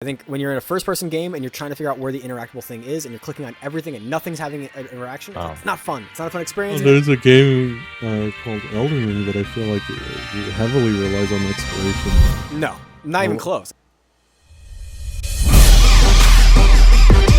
think when you're in a first-person game and you're trying to figure out where the interactable thing is, and you're clicking on everything and nothing's having an interaction, it's not fun. It's not a fun experience. Well, there's a game called Elden Ring that I feel like it heavily relies on exploration. No, not even close.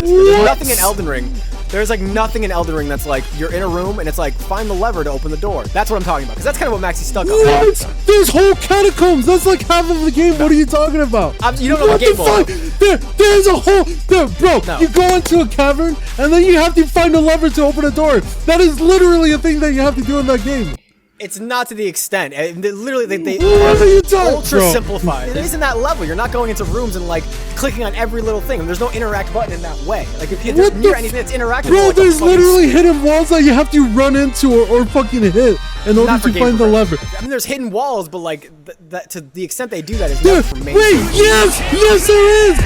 There's nothing in Elden Ring. There's like nothing in Elden Ring that's like you're in a room and it's like find the lever to open the door. That's what I'm talking about because that's kind of what Maxy's stuck on. What? There's whole catacombs. That's like half of the game. What are you talking about? You don't know what game ball. There's a whole bro. No. You go into a cavern and then you have to find a lever to open a door. That is literally a thing that you have to do in that game. It's not to the extent. Literally, they ultra simplified. It isn't that level. You're not going into rooms and like clicking on every little thing. There's no interact button in that way. Like if you're near anything that's interactive, bro, like there's literally hidden walls that you have to run into or fucking hit in order to find the lever. I mean, there's hidden walls, but like that to the extent they do that is not for main. Wait, yes, there is.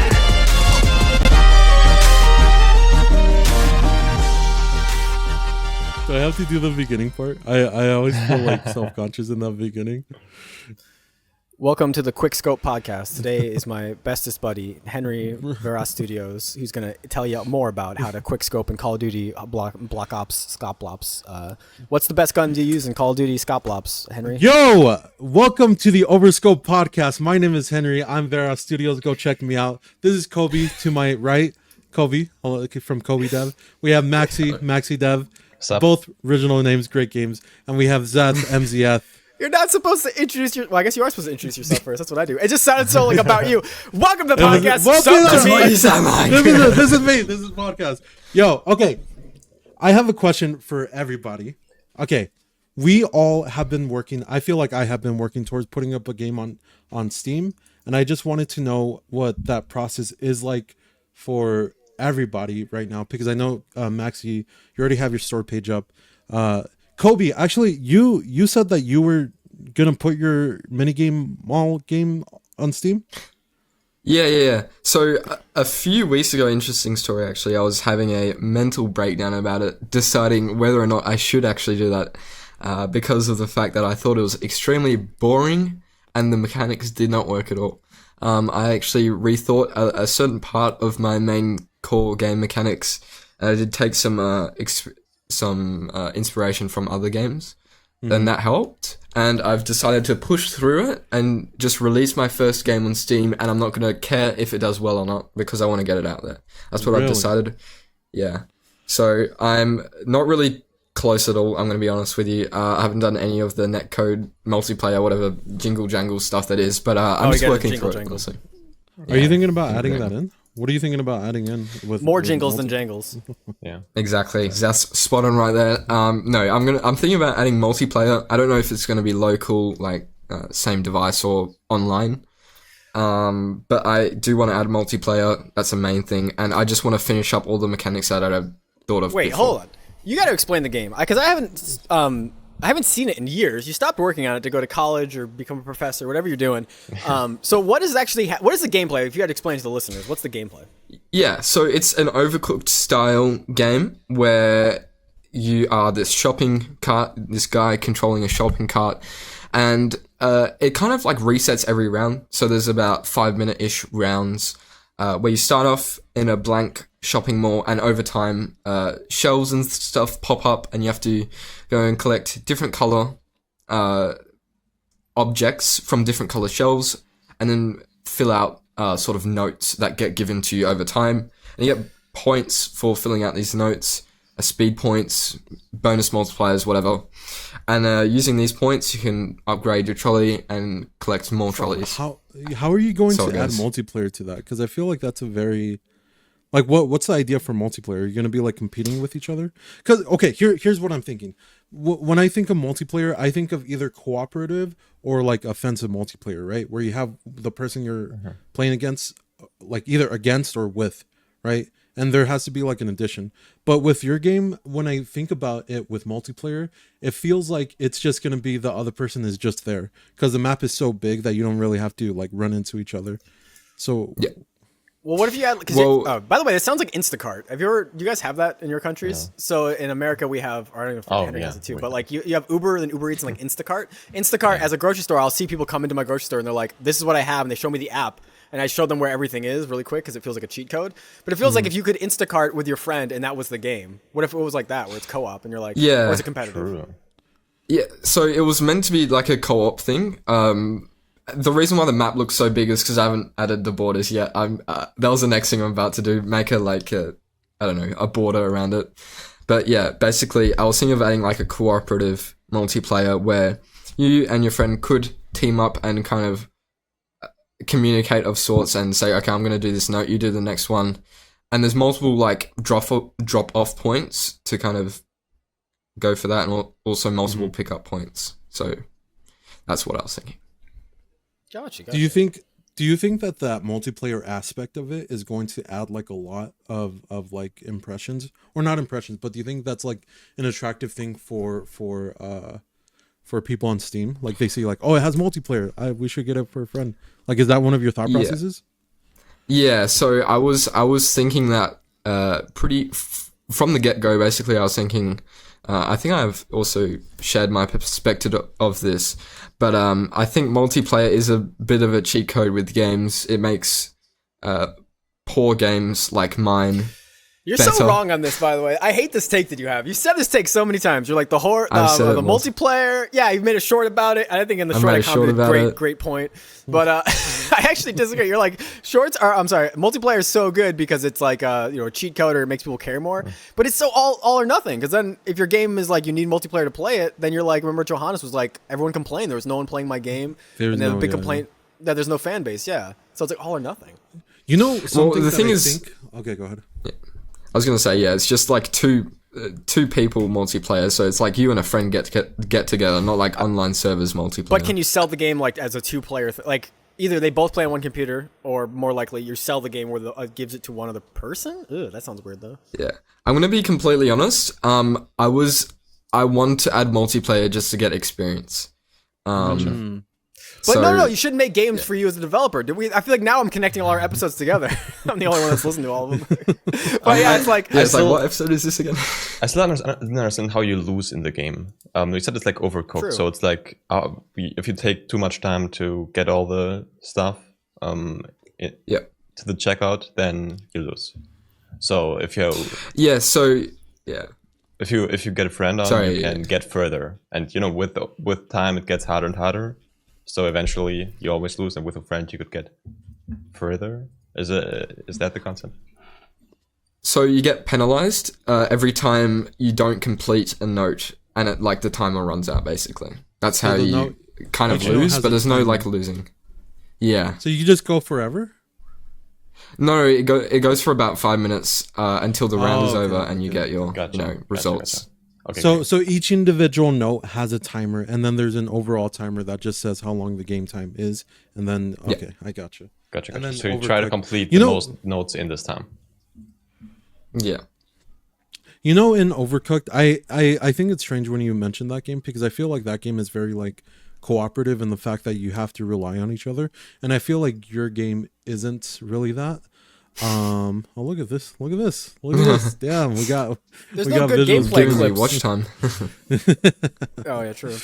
Do I have to do the beginning part? I always feel like self-conscious in that beginning. Welcome to the Quick Scope podcast. Today is my bestest buddy, Henry Vera Studios, who's going to tell you more about how to quick scope in Call of Duty Black Ops, Scop Ops. What's the best gun to use in Call of Duty Scop Ops, Henry? Yo, welcome to the Overscoped podcast. My name is Henry. I'm Vera Studios. Go check me out. This is Kobe to my right. Kobe from Kobe Dev. We have Maxy Dev. Both original names, great games. And we have Zeth, MZF. You're not supposed to introduce your... Well, I guess you are supposed to introduce yourself first. That's what I do. It just sounded so like about you. Welcome to the podcast. This is me. This is podcast. Yo, okay. I have a question for everybody. Okay. We all have been working... I feel like I have been working towards putting up a game on Steam. And I just wanted to know what that process is like for everybody right now, because I know Maxy, you already have your store page up. Kobe, actually, you said that you were gonna put your minigame mall game on Steam. Yeah. So a few weeks ago, interesting story actually. I was having a mental breakdown about it, deciding whether or not I should actually do that, because of the fact that I thought it was extremely boring and the mechanics did not work at all. I actually rethought a certain part of my main core game mechanics. I did take some inspiration from other games, and that helped. And I've decided to push through it and just release my first game on Steam. And I'm not going to care if it does well or not because I want to get it out there. That's what I've decided. Yeah. So I'm not really close at all. I'm going to be honest with you. I haven't done any of the netcode multiplayer, whatever jingle jangle stuff that is. But I'm just working through it. Honestly. Are you thinking about adding that in? What are you thinking about adding in with more jingles than jangles? Yeah, exactly. That's spot on right there. No, I'm thinking about adding multiplayer. I don't know if it's going to be local, like same device, or online. But I do want to add multiplayer. That's the main thing, and I just want to finish up all the mechanics that I've thought of. Wait, before. hold on. You got to explain the game because I haven't seen it in years. You stopped working on it to go to college or become a professor, whatever you're doing. So what is actually what is the gameplay? If you had to explain to the listeners, what's the gameplay? Yeah, so it's an Overcooked style game where you are this shopping cart, this guy controlling a shopping cart, and it kind of like resets every round. So there's about 5-minute-ish rounds where you start off in a blank shopping mall, and over time shelves and stuff pop up and you have to go and collect different color objects from different color shelves and then fill out sort of notes that get given to you over time, and you get points for filling out these notes, speed points, bonus multipliers, whatever, and using these points you can upgrade your trolley and collect more trolleys. How are you going to add multiplayer to that? Because I feel like that's a very... Like, what's the idea for multiplayer? Are you going to be, like, competing with each other? Because, okay, here's what I'm thinking. When I think of multiplayer, I think of either cooperative or, like, offensive multiplayer, right? Where you have the person you're playing against, like, either against or with, right? And there has to be, like, an addition. But with your game, when I think about it with multiplayer, it feels like it's just going to be the other person is just there. Because the map is so big that you don't really have to, like, run into each other. So... Yeah. Well, what if you had? By the way, it sounds like Instacart. Do you guys have that in your countries? Yeah. So in America, we have. I don't know if Henry has it too, but like you have Uber, then Uber Eats, and like Instacart. Instacart, as a grocery store, I'll see people come into my grocery store and they're like, "This is what I have," and they show me the app, and I showed them where everything is really quick because it feels like a cheat code. But it feels like if you could Instacart with your friend and that was the game. What if it was like that, where it's co-op and you're like, or is it competitive? True. Yeah, so it was meant to be like a co-op thing. The reason why the map looks so big is because I haven't added the borders yet. That was the next thing I'm about to do. Make a a border around it. But yeah, basically, I was thinking of adding like a cooperative multiplayer where you and your friend could team up and kind of communicate of sorts and say, okay, I'm going to do this note, you do the next one. And there's multiple like drop off points to kind of go for that, and also multiple pickup points. So that's what I was thinking. Gotcha. Do you think that multiplayer aspect of it is going to add like a lot of like impressions, or not impressions, but do you think that's like an attractive thing for people on Steam? Like they see like, oh, it has multiplayer, we should get it for a friend. Like, is that one of your thought processes? Yeah. So I was thinking that from the get go. Basically, I was thinking. I think I've also shared my perspective of this, but I think multiplayer is a bit of a cheat code with games. It makes poor games like mine You're better. so wrong on this, by the way. I hate this take that you have. You said this take so many times. You're like the multiplayer. Yeah, you've made a short about it. I think in the short I commented great point. But I actually disagree. You're like multiplayer is so good because it's like a cheat code, or it makes people care more. But it's so all or nothing, because then if your game is like you need multiplayer to play it, then you're like, remember Johannes was like, everyone complained there was no one playing my game, and then a big complaint that there's no fan base. Yeah, so it's like all or nothing. You know, something the that thing I is, think... Okay, go ahead. Yeah. I was gonna say, it's just like two people multiplayer, so it's like you and a friend get together, not like online servers multiplayer. But can you sell the game like as a 2-player like either they both play on one computer, or more likely you sell the game where it gives it to one other person? Ugh, that sounds weird though. Yeah, I'm gonna be completely honest. I want to add multiplayer just to get experience. But no, you shouldn't make games for you as a developer. I feel like now I'm connecting all our episodes together. I'm the only one that's listened to all of them. But yeah, it's like... what episode is this again? I still didn't understand how you lose in the game. You said it's like overcooked, True. So it's like if you take too much time to get all the stuff to the checkout, then you lose. So if you... If you get a friend on, you can get further. And with time, it gets harder and harder. So eventually, you always lose, and with a friend, you could get further. Is that the concept? So you get penalized every time you don't complete a note, and the timer runs out. Basically, that's how you kind of lose. But there's no losing. Yeah. So you just go forever? No, it goes for about 5 minutes until the round is over, and you get your results. Gotcha. Okay, so each individual note has a timer, and then there's an overall timer that just says how long the game time is, and then I gotcha. Gotcha. So you try to complete the most notes in this time. Yeah. In Overcooked, I think it's strange when you mention that game, because I feel like that game is very like cooperative in the fact that you have to rely on each other, and I feel like your game isn't really that. Look at this. Damn, there's no good gameplay clips. Watch time. Oh yeah, true.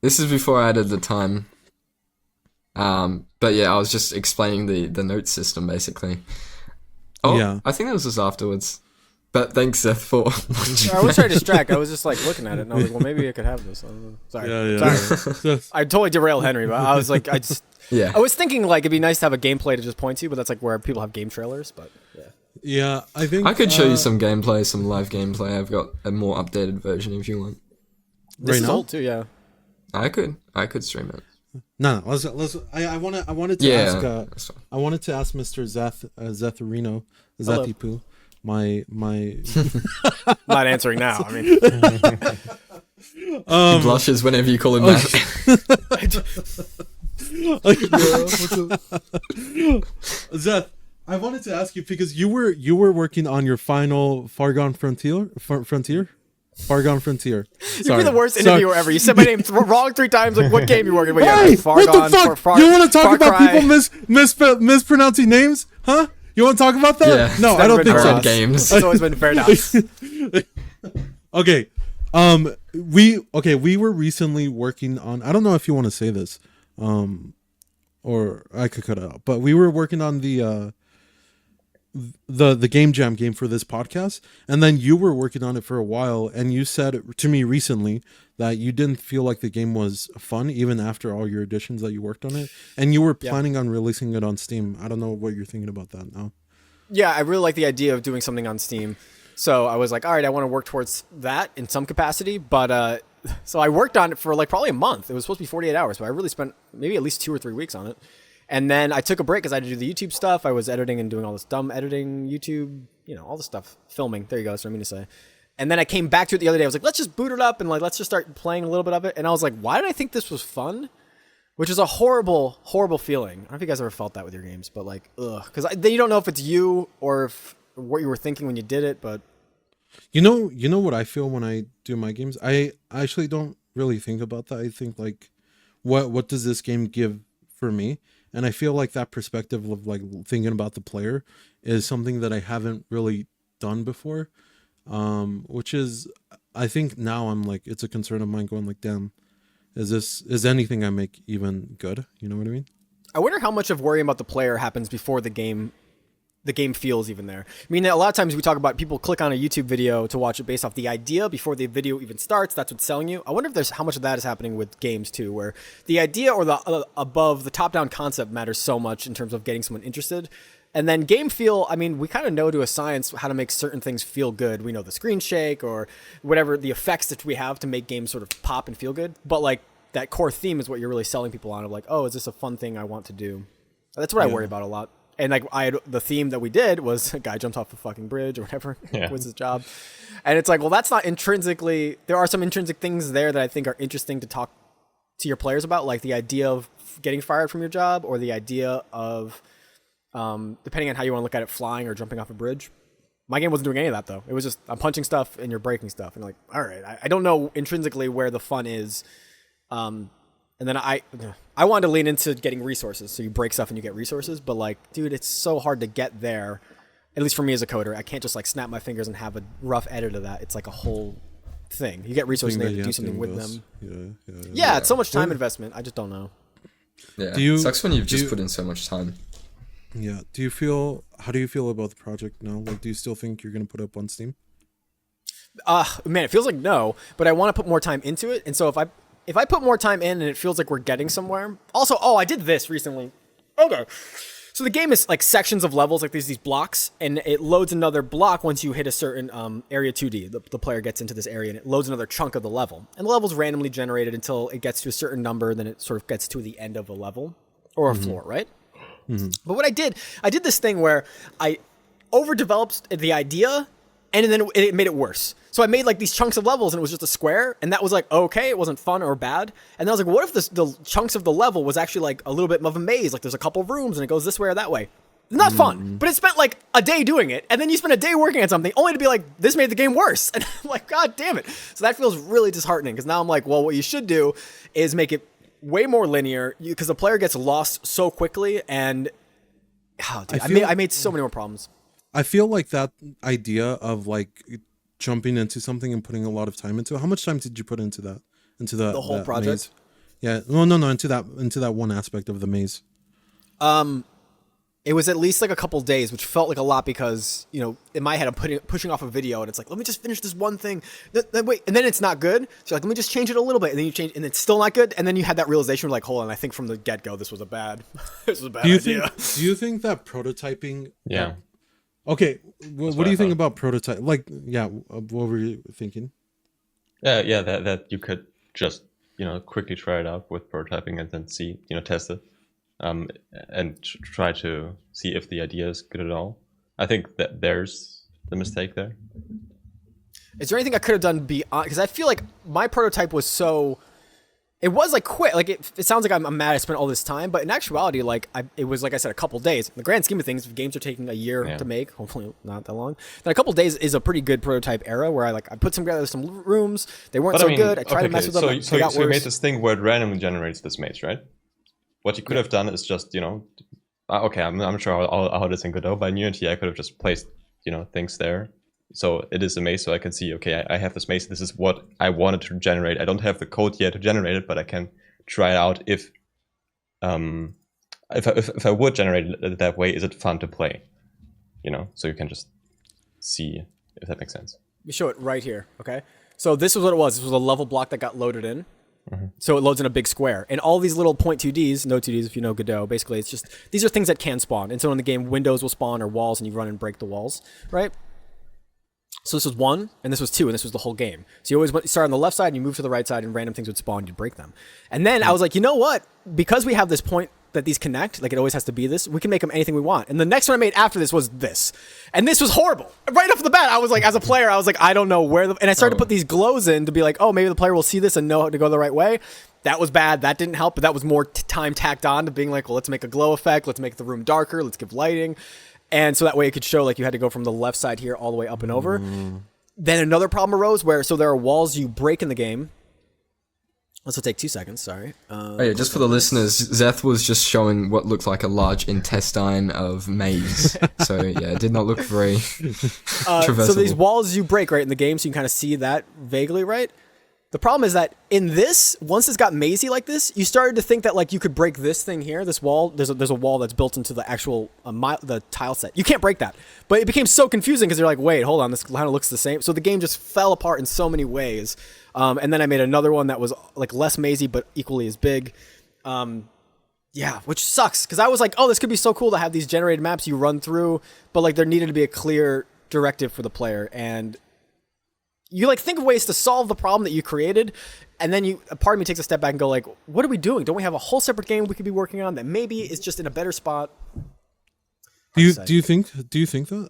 This is before I added the time. But yeah, I was just explaining the note system basically. Oh yeah, I think that was just afterwards. But thanks, Zeth, for watching. I was trying to distract. I was just like looking at it, and I was like, well, maybe I could have this. Sorry. I totally derailed Henry, but I was like, I was thinking like it'd be nice to have a gameplay to just point to, but that's like where people have game trailers. But yeah, I think I could show you some gameplay, some live gameplay. I've got a more updated version if you want. This is old too, yeah. I could stream it. No, let's. I wanted to ask. I wanted to ask Mr. Zetherino, Zethipu. My not answering now. I mean, he blushes whenever you call him that. Zeth, I wanted to ask you, because you were working on your final Far Gone Frontier. You'd be the worst interviewer ever. You said my name wrong 3 times. Like, what game you working with? Hey, what the fuck? You want to talk about people mispronouncing names? Huh? You want to talk about that? Yeah, no, I don't think so. Games. It's always been fair enough. Okay. We were recently working on, I don't know if you want to say this. or I could cut it out. But we were working on the game jam game for this podcast, and then you were working on it for a while, and you said to me recently that you didn't feel like the game was fun even after all your additions that you worked on it, and you were planning on releasing it on Steam. I don't know what you're thinking about that now. Yeah, I really like the idea of doing something on Steam. So I was like, all right, I want to work towards that in some capacity. But so I worked on it for like probably a month. It was supposed to be 48 hours, but I really spent maybe at least 2 or 3 weeks on it. And then I took a break because I had to do the YouTube stuff. I was editing and doing all this dumb editing, YouTube, all the stuff, filming. There you go. That's what I mean to say. And then I came back to it the other day. I was like, let's just boot it up and like let's just start playing a little bit of it. And I was like, why did I think this was fun? Which is a horrible, horrible feeling. I don't know if you guys ever felt that with your games, but like, ugh. Because then you don't know if it's you or if what you were thinking when you did it, but... You know what I feel when I do my games? I actually don't really think about that. I think like, what does this game give for me? And I feel like that perspective of like thinking about the player is something that I haven't really done before. Which is, I think now I'm like, it's a concern of mine going like, damn, is anything I make even good? You know what I mean? I wonder how much of worrying about the player happens before the game feels even there. I mean, a lot of times we talk about people click on a YouTube video to watch it based off the idea before the video even starts. That's what's selling you. I wonder if there's how much of that is happening with games too, where the idea or the above the top-down concept matters so much in terms of getting someone interested. And then game feel, I mean, we kind of know to a science how to make certain things feel good. We know the screen shake or whatever the effects that we have to make games sort of pop and feel good. But like that core theme is what you're really selling people on of like, oh, is this a fun thing I want to do? That's what I worry about a lot. And like the theme that we did was a guy jumped off a fucking bridge or whatever was his job. And it's like, well, that's not intrinsically, there are some intrinsic things there that I think are interesting to talk to your players about, like the idea of getting fired from your job or the idea of, depending on how you want to look at it, flying or jumping off a bridge. My game wasn't doing any of that though. It was just, I'm punching stuff and you're breaking stuff. And like, all right, I don't know intrinsically where the fun is. And then I wanted to lean into getting resources. So you break stuff and you get resources. But like, dude, it's so hard to get there. At least for me as a coder, I can't just like snap my fingers and have a rough edit of that. It's like a whole thing. You get resources and you have to do something with them. Yeah, it's so much time investment. I just don't know. Yeah, it sucks when you've just put in so much time. Yeah. How do you feel about the project now? Like, do you still think you're going to put up on Steam? Man, it feels like no, but I want to put more time into it. And so if I put more time in and it feels like we're getting somewhere. Also, I did this recently. Okay. So the game is like sections of levels, like there's these blocks, and it loads another block once you hit a certain area 2D. The player gets into this area and it loads another chunk of the level. And the level's randomly generated until it gets to a certain number, then it sort of gets to the end of a level or a floor, right? Mm-hmm. But what I did this thing where I overdeveloped the idea and then it made it worse. So I made like these chunks of levels and it was just a square, and that was like, okay, it wasn't fun or bad. And then I was like, what if the chunks of the level was actually like a little bit of a maze, like there's a couple of rooms and it goes this way or that way. Not fun, but it spent like a day doing it, and then you spend a day working on something only to be like, this made the game worse. And I'm like, God damn it. So that feels really disheartening, because now I'm like, well, what you should do is make it way more linear, because the player gets lost so quickly, and I made so many more problems. I feel like that idea of like jumping into something and putting a lot of time into it. How much time did you put into that? Into the whole project? Maze? Yeah. No. Into that one aspect of the maze. It was at least like a couple days, which felt like a lot because, in my head I'm pushing off a video and it's like, let me just finish this one thing. Then wait, and then it's not good. So like, let me just change it a little bit, and then you change, and it's still not good. And then you had that realization, like, hold on, I think from the get-go this was a bad idea. Do you think that prototyping? Yeah. Okay. What do you think about prototype? Like, yeah. What were you thinking? Yeah. That you could just quickly try it out with prototyping and then see test it. And try to see if the idea is good at all. I think that there's the mistake there. Is there anything I could have done beyond? Because I feel like my prototype was so... It was like quick. Like it sounds like I'm mad I spent all this time, but in actuality, like it was, like I said, a couple days. In the grand scheme of things, if games are taking a year to make, hopefully not that long, then a couple days is a pretty good prototype era where I put together some rooms. They weren't good. I tried to mess with them. So you made this thing where it randomly generates this maze, right? What you could have done is just, okay, I'm not sure how this thing could go, but in Unity I could have just placed, things there. So it is a maze, so I can see, okay, I have this maze, this is what I wanted to generate. I don't have the code yet to generate it, but I can try it out if if I would generate it that way, is it fun to play? So you can just see if that makes sense. Let me show it right here, okay? So this is what it was. This was a level block that got loaded in. So it loads in a big square. And all these little 0.2Ds, no 2Ds if you know Godot, basically it's just, these are things that can spawn. And so in the game, windows will spawn or walls, and you run and break the walls, right? So this was 1, and this was 2, and this was the whole game. So you always start on the left side, and you move to the right side, and random things would spawn, you'd break them. And then I was like, you know what? Because we have this point that these connect, like it always has to be this, we can make them anything we want. And the next one I made after this was this. And this was horrible. Right off the bat, I was like, as a player, I was like, I don't know where and I started to put these glows in to be like, oh, maybe the player will see this and know how to go the right way. That was bad. That didn't help, but that was more time tacked on to being like, well, let's make a glow effect. Let's make the room darker. Let's give lighting. And so that way it could show like you had to go from the left side here all the way up and over. Then another problem arose where, so there are walls you break in the game. This will take 2 seconds, sorry. Just for the listeners, Zeth was just showing what looked like a large intestine of maize. So yeah, it did not look very traversable. So these walls you break, right, in the game, so you can kind of see that vaguely, right? The problem is that in this, once it's got mazy like this, you started to think that like you could break this thing here, this wall. There's a wall that's built into the actual the tile set. You can't break that, but it became so confusing because you're like, wait, hold on, this kind of looks the same. So the game just fell apart in so many ways. And then I made another one that was like less mazy but equally as big. Which sucks because I was like, oh, this could be so cool to have these generated maps you run through, but like there needed to be a clear directive for the player, and you like think of ways to solve the problem that you created, and then a part of me takes a step back and go like, what are we doing? Don't we have a whole separate game we could be working on that maybe is just in a better spot? Do you think that?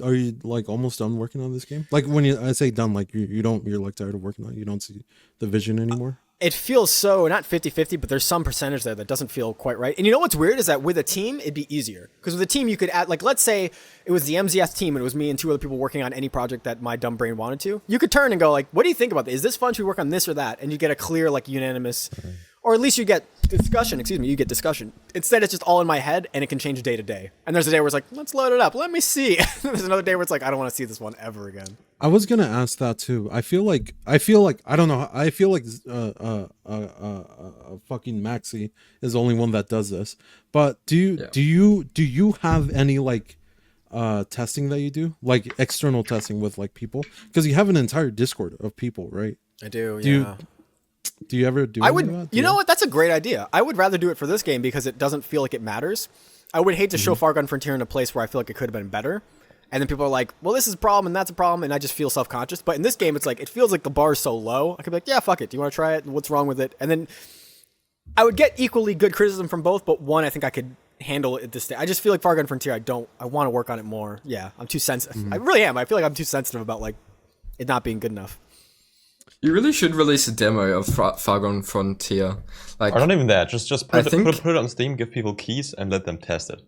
Are you like almost done working on this game? Like when I say done, like you're like tired of working on it, you don't see the vision anymore? It feels so, not 50-50, but there's some percentage there that doesn't feel quite right. And you know what's weird is that with a team, it'd be easier. Because with a team, you could add, like, let's say it was the MZS team and it was me and 2 other people working on any project that my dumb brain wanted to. You could turn and go, like, what do you think about this? Is this fun? Should we work on this or that? And you get a clear, like, unanimous, or at least you get discussion. Instead, it's just all in my head and it can change day to day. And there's a day where it's like, let's load it up. Let me see. There's another day where it's like, I don't want to see this one ever again. I was gonna ask that too. I feel like I don't know. I feel like fucking Maxy is the only one that does this. But do you have any like testing that you do, like external testing with like people? Because you have an entire Discord of people, right? I do. Do you ever do? I would. You know what? That's a great idea. I would rather do it for this game because it doesn't feel like it matters. I would hate to show Far Gun Frontier in a place where I feel like it could have been better. And then people are like, well, this is a problem and that's a problem. And I just feel self-conscious. But in this game, it's like, it feels like the bar is so low. I could be like, yeah, fuck it. Do you want to try it? What's wrong with it? And then I would get equally good criticism from both. But one, I think I could handle it at this stage. I just feel like Far Gun Frontier, I want to work on it more. Yeah, I'm too sensitive. I really am. I feel like I'm too sensitive about like it not being good enough. You really should release a demo of Far Gun Frontier. Like, or not even that. Just put it on Steam, give people keys, and let them test it.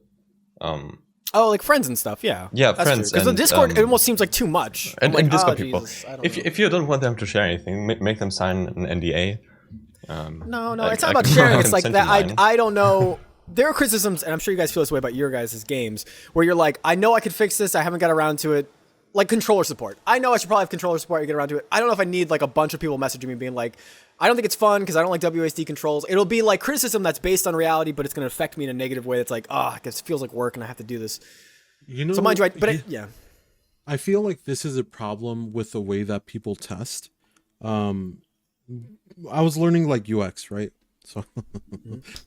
Oh, like friends and stuff, yeah. Yeah, that's friends. Because the Discord, it almost seems like too much. And like, Discord people. Jesus, If you don't want them to share anything, make them sign an NDA. No, it's not about sharing. It's like that. I don't know. There are criticisms, and I'm sure you guys feel this way about your guys' games, where you're like, I know I could fix this. I haven't got around to it. Like controller support. I know I should probably have controller support to get around to it. I don't know if I need like a bunch of people messaging me being like, I don't think it's fun because I don't like WASD controls. It'll be like criticism that's based on reality, but it's going to affect me in a negative way. That's like, it feels like work and I have to do this. So mind you, yeah. I feel like this is a problem with the way that people test. I was learning like UX, right? So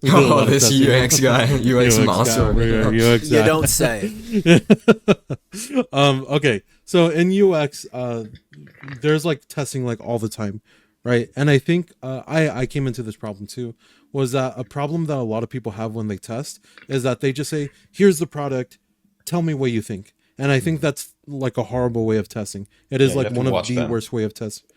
this UX guy, UX master. UX guy. You don't say. Okay, so in UX, there's like testing like all the time, right? And I think I came into this problem too. Was that a problem that a lot of people have when they test is that they just say, "Here's the product, tell me what you think." And I think that's like a horrible way of testing. It is like one of the worst way of testing.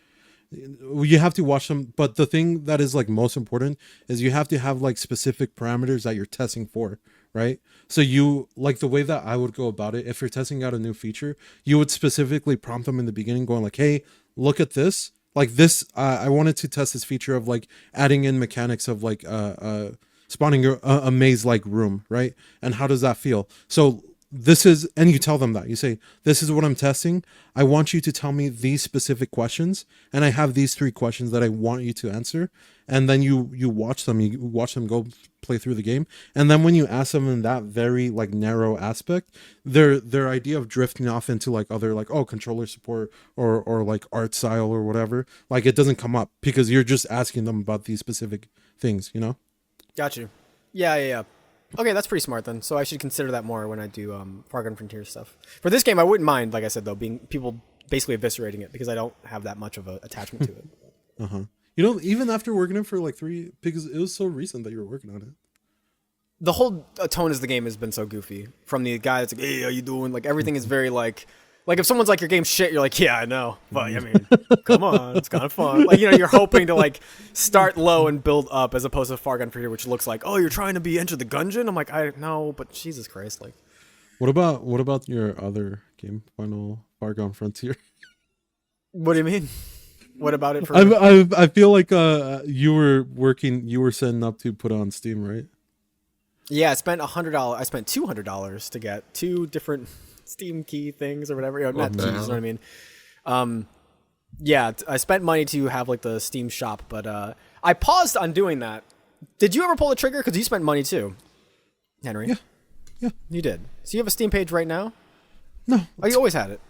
You have to watch them, but the thing that is like most important is you have to have like specific parameters that you're testing for, right? So you like the way that I would go about it, if you're testing out a new feature, you would specifically prompt them in the beginning going like, hey, look at this, like this, I wanted to test this feature of like adding in mechanics of like spawning a maze like room, right? And how does that feel? So this is, and you tell them that. You say, this is what I'm testing. I want you to tell me these specific questions, and I have these 3 questions that I want you to answer. And then you watch them go play through the game. And then when you ask them in that very like narrow aspect, their idea of drifting off into like other like, oh, controller support or like art style or whatever, like it doesn't come up because you're just asking them about these specific things, you know? Got you. Yeah. Okay, that's pretty smart then. So I should consider that more when I do Far Gun Frontier stuff. For this game, I wouldn't mind, like I said, though, being people basically eviscerating it because I don't have that much of an attachment to it. Uh-huh. You know, even after working on it for like 3, because it was so recent that you were working on it. The whole tone of the game has been so goofy. From the guy that's like, hey, how you doing? Like, everything is very like if someone's like, your game's shit, you're like, yeah, I know. But, I mean, come on, it's kind of fun. Like, you know, you're hoping to like start low and build up as opposed to Far Gun Frontier, which looks like, oh, you're trying to Enter the Gungeon? I'm like, I know, but Jesus Christ, like. What about your other game, Final Far Gun Frontier? What do you mean? What about it? I feel like you were setting up to put it on Steam, right? Yeah, I spent $100. I spent $200 to get 2 different Steam key things or whatever. You know, not keys, you know what I mean? Yeah, I spent money to have like the Steam shop, but I paused on doing that. Did you ever pull the trigger? Because you spent money too, Henry. Yeah, you did. So you have a Steam page right now? No. Oh, you always had it.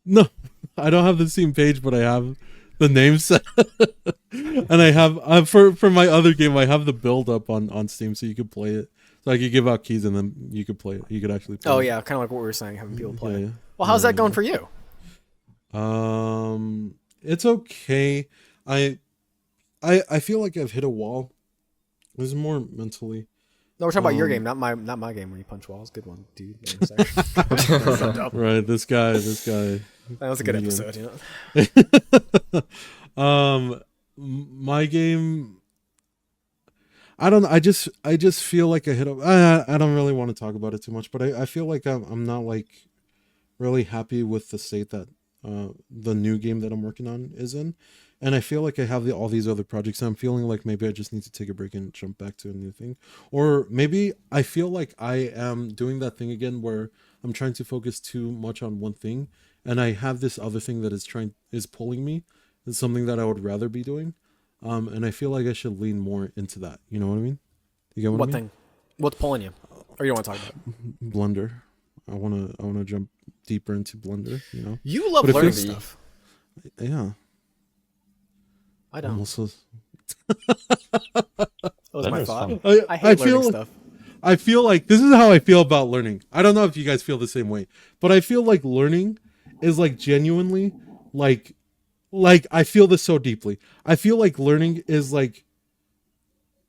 No, I don't have the Steam page, but I have the name set. And I have for my other game, I have the build up on Steam, so you could play it. So I could give out keys and then you could play it. You could actually play it. Oh yeah, kind of like what we were saying, having people play. Yeah. Well, how's that going for you? It's okay. I feel like I've hit a wall. It was more mentally. No, we're talking about your game, not my game where you punch walls. Good one, dude. Right, this guy. That was a good episode, you know. My game. I don't know. I just feel like I hit a. I don't really want to talk about it too much, but I feel like I'm not like really happy with the state that the new game that I'm working on is in, and I feel like I have all these other projects. And I'm feeling like maybe I just need to take a break and jump back to a new thing, or maybe I feel like I am doing that thing again where I'm trying to focus too much on one thing, and I have this other thing that is pulling me. It's something that I would rather be doing. And I feel like I should lean more into that. You know what I mean? You get what I mean? Thing? What's pulling you? Or you don't want to talk about it? Blender. I wanna jump deeper into Blender. You know. You love learning stuff. Yeah. I don't. That was my thought. I hate learning stuff. I feel like this is how I feel about learning. I don't know if you guys feel the same way, but I feel like learning is like genuinely like I feel this so deeply. I feel like learning is like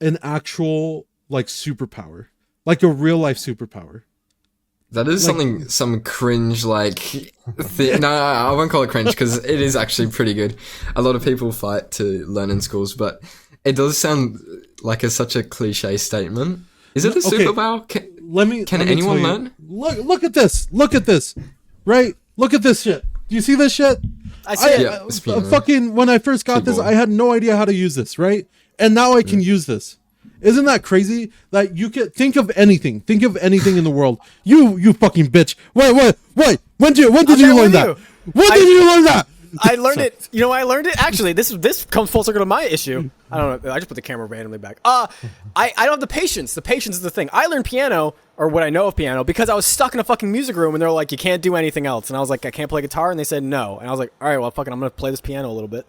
an actual like superpower, like a real life superpower. That is like, some cringe like no, I won't call it cringe because it is actually pretty good. A lot of people fight to learn in schools, but it does sound like such a cliche statement. Is it a superpower? Can anyone learn? Look at this. Look at this. Right? Look at this shit. Do you see this shit? I see it. Fucking when I first got this, I had no idea how to use this, right? And now I can use this. Isn't that crazy? That you can think of anything in the world. You fucking bitch. Wait. When did you learn that? When did you learn that? I learned it. You know, I learned it. Actually, this comes full circle to my issue. I don't know. I just put the camera randomly back. I don't have the patience. The patience is the thing. I learned piano, or what I know of piano, because I was stuck in a fucking music room and they're like, you can't do anything else. And I was like, I can't play guitar. And they said no. And I was like, all right, well, fucking, I'm going to play this piano a little bit.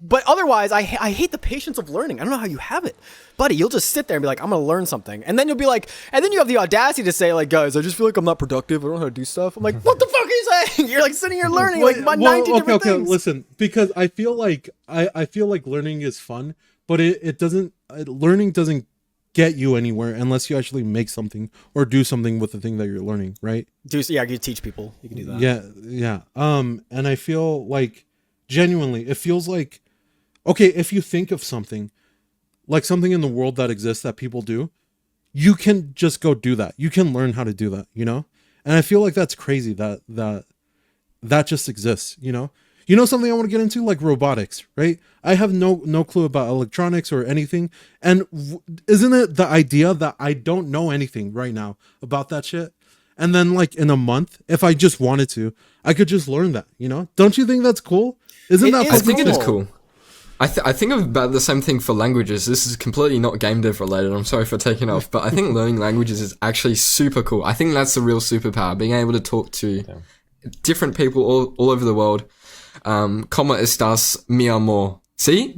But otherwise, I hate the patience of learning. I don't know how you have it. Buddy, you'll just sit there and be like, I'm going to learn something. And then you'll be like, and then you have the audacity to say, like, guys, I just feel like I'm not productive. I don't know how to do stuff. I'm like, what the fuck are you saying? You're like sitting here learning like 90 different things. Listen, because I feel like learning is fun, but it doesn't, learning doesn't get you anywhere unless you actually make something or do something with the thing that you're learning, right? Yeah, you teach people. You can do that. Yeah. And I feel like, genuinely, it feels like, okay, if you think of something, like something in the world that exists that people do, you can just go do that. You can learn how to do that, you know? And I feel like that's crazy that just exists, you know? You know something I want to get into? Like robotics, right? I have no clue about electronics or anything. And isn't it the idea that I don't know anything right now about that shit? and then like in a month, if I just wanted to, I could just learn that. You know? Don't you think that's cool? Isn't that? I think it is cool. I think about the same thing for languages. This is completely not game dev related. I'm sorry for taking off, but I think learning languages is actually super cool. I think that's the real superpower, being able to talk to different people all over the world. Como estás, mi amor? See?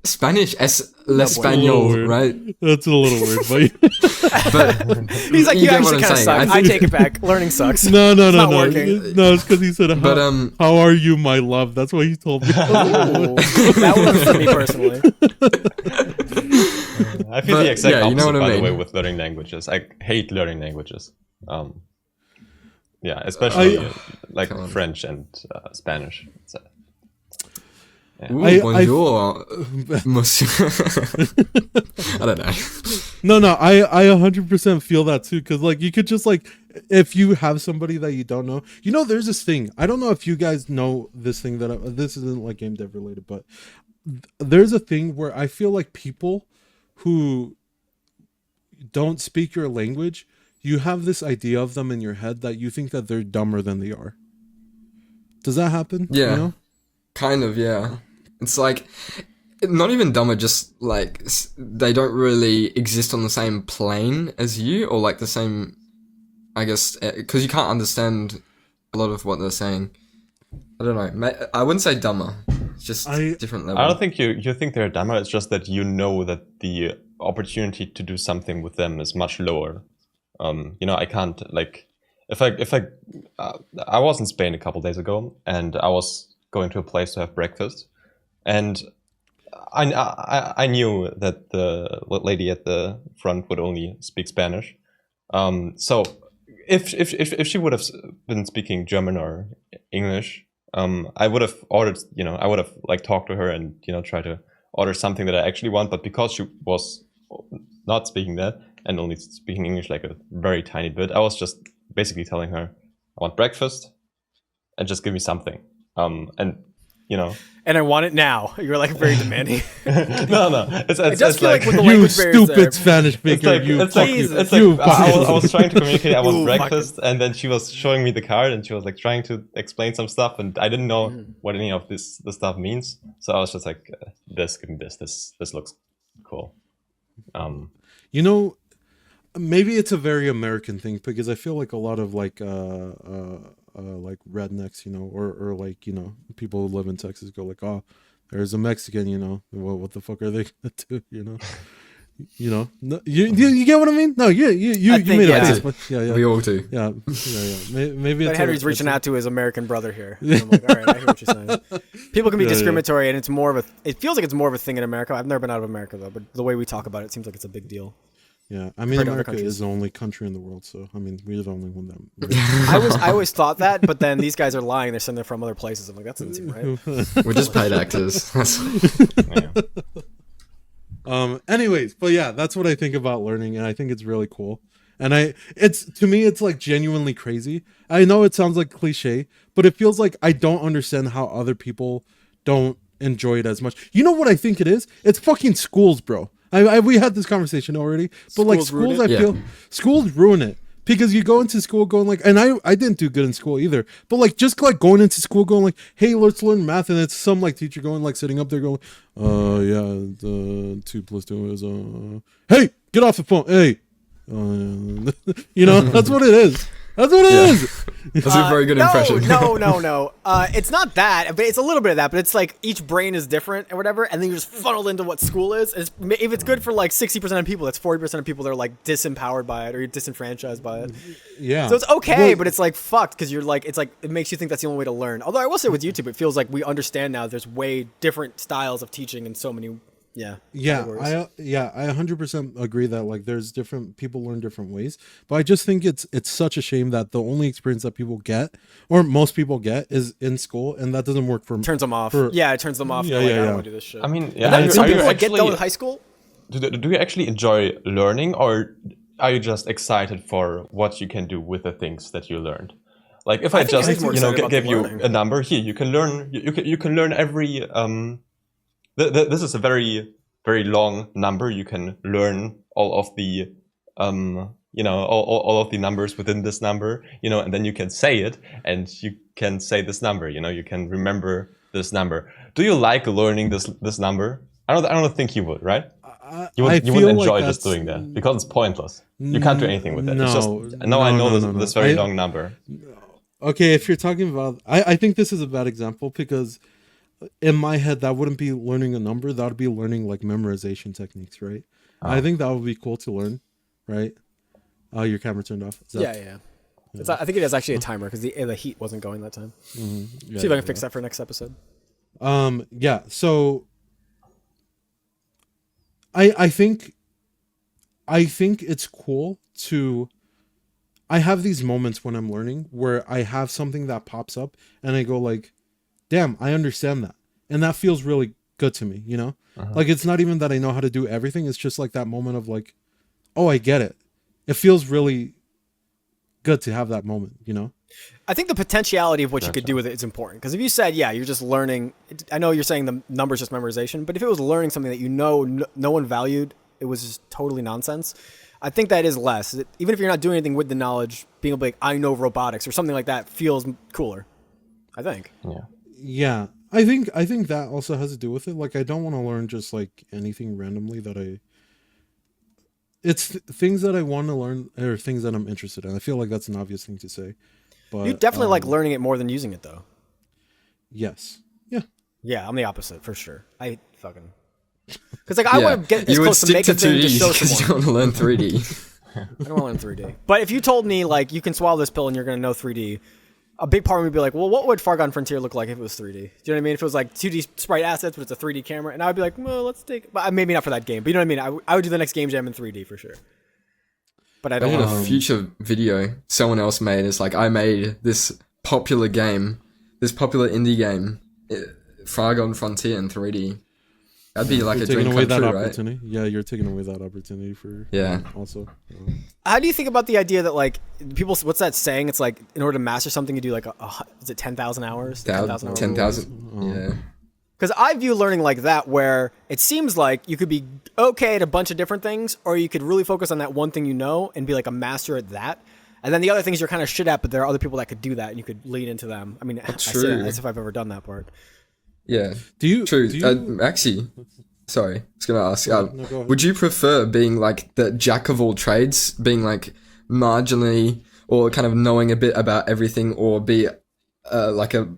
Spanish es l'español, right? That's a little weird, but he's like, you actually kind of suck. I take it back. Learning sucks. No. Working. No, it's because he said, how are you, my love? That's what he told me. That works for me personally. I feel the exact opposite, by the way, with learning languages. I hate learning languages. Yeah, especially like French and Spanish. Ooh, bonjour, monsieur. I don't know. No, I 100% feel that too, because like you could just like, if you have somebody that you don't know, you know, there's this thing. I don't know if you guys know this thing this isn't like game dev related, but there's a thing where I feel like people who don't speak your language, you have this idea of them in your head that you think that they're dumber than they are. Does that happen? Yeah. You know? Kind of, yeah. It's like, not even dumber, just like, they don't really exist on the same plane as you, or like the same, I guess, because you can't understand a lot of what they're saying. I don't know. I wouldn't say dumber. It's just different level. I don't think you think they're dumber. It's just that you know that the opportunity to do something with them is much lower. You know, I can't, like, if I was in Spain a couple days ago, and I was going to a place to have breakfast, and I knew that the lady at the front would only speak Spanish. So if she would have been speaking German or English, I would have ordered, you know, I would have like talked to her and, you know, try to order something that I actually want. But because she was not speaking that and only speaking English like a very tiny bit, I was just basically telling her, I want breakfast and just give me something. And you know, and I want it now. You're like very demanding. no. It does feel like with the you language barriers stupid there. Spanish speaker. I was trying to communicate. I want breakfast, and then she was showing me the card, and she was like trying to explain some stuff, and I didn't know what any of the stuff means. So I was just like, "This, give me this. This looks cool." You know, maybe it's a very American thing, because I feel like a lot of like rednecks, you know, or like, you know, people who live in Texas go like, oh, there's a Mexican, you know, well, what the fuck are they gonna do, you know? You know, no, you get what I mean? No, you made a face, but yeah, we all do. Yeah. Maybe but Henry's reaching out to his American brother here. And I'm like, all right, I hear what you're saying. People can be discriminatory, and it's more of it feels like it's more of a thing in America. I've never been out of America though, but the way we talk about it seems like it's a big deal. Yeah, I mean, America is the only country in the world, so I mean, we're the only one that. I always thought that, but then these guys are lying. They're saying they're from other places. I'm like, that doesn't seem right. We're just paid actors. Anyways, but yeah, that's what I think about learning, and I think it's really cool. And to me, it's like genuinely crazy. I know it sounds like cliche, but it feels like I don't understand how other people don't enjoy it as much. You know what I think it is? It's fucking schools, bro. We had this conversation already, but like schools, I feel schools ruin it, because you go into school going like, and I didn't do good in school either, but like just like going into school going like, hey, let's learn math, and it's some like teacher going like sitting up there going, the 2 + 2 is hey, get off the phone, hey, you know, that's what it is. That's what it is. That's a very good impression. No. It's not that, but it's a little bit of that. But it's like each brain is different or whatever, and then you're just funneled into what school is. If it's good for like 60% of people, that's 40% of people that are like disempowered by it or you're disenfranchised by it. Yeah. So it's okay, but it's like fucked, because you're like, it's like it makes you think that's the only way to learn. Although I will say with YouTube, it feels like we understand now there's way different styles of teaching and so many. I 100% agree that like there's different people learn different ways, but I just think it's such a shame that the only experience that people get, or most people get, is in school, and that doesn't work for turns them off. It turns them off. I don't want to do this shit. I mean, some people get done with high school. Do you actually enjoy learning, or are you just excited for what you can do with the things that you learned? Like if I just give you a number here, you can learn. You can learn every. This is a very, very long number. You can learn all of the all of the numbers within this number, and then you can say it, and you can say this number, you can remember this number. Do you like learning this number? I don't think you would, right? You wouldn't enjoy just doing that because it's pointless. You can't do anything with it. It's just, I know this very long number. Okay, if you're talking about, I think this is a bad example because in my head that wouldn't be learning a number. That would be learning like memorization techniques, right? I think that would be cool to learn, right? Your camera turned off. Yeah. I think it has actually a timer because the heat wasn't going that time. Mm-hmm. Yeah, see if I can fix that for next episode. Yeah. So I think it's cool to. I have these moments when I'm learning where I have something that pops up and I go like, damn, I understand that. And that feels really good to me, Like it's not even that I know how to do everything. It's just like that moment of like, oh, I get it. It feels really good to have that moment, I think the potentiality of what you could do with it is important. Because if you said, you're just learning, I know you're saying the number's just memorization, but if it was learning something that no one valued, it was just totally nonsense. I think that is less. Even if you're not doing anything with the knowledge, being able to be like, I know robotics or something like that feels cooler. I think. Yeah. I think that also has to do with it. Like, I don't want to learn just like anything randomly it's things that I want to learn or things that I'm interested in. I feel like that's an obvious thing to say. But you definitely like learning it more than using it though. Yes. Yeah. Yeah, I'm the opposite for sure. I fucking... Because like I want to get this close to make a thing to show someone. You don't want to learn 3D. I don't want to learn 3D. But if you told me like you can swallow this pill and you're going to know 3D, a big part of me would be like, well, what would Far Gone Frontier look like if it was 3D? Do you know what I mean? If it was like 2D sprite assets, but it's a 3D camera, and I would be like, well, let's take... But maybe not for that game, but you know what I mean? I would do the next game jam in 3D for sure. But I don't know. A future video someone else made is like, I made this popular indie game, Far Gone Frontier in 3D. That'd be like a dream come true, right? Yeah, you're taking away that opportunity for also. How do you think about the idea that like people? What's that saying? It's like in order to master something, you do like is it 10,000 hours? 10,000. Yeah. Because I view learning like that, where it seems like you could be okay at a bunch of different things, or you could really focus on that one thing and be like a master at that. And then the other things you're kind of shit at, but there are other people that could do that, and you could lean into them. I mean, I say that as if I've ever done that part. Yeah. Maxy, sorry, I was going to ask, would you prefer being like the jack of all trades, being like marginally or kind of knowing a bit about everything, or be like a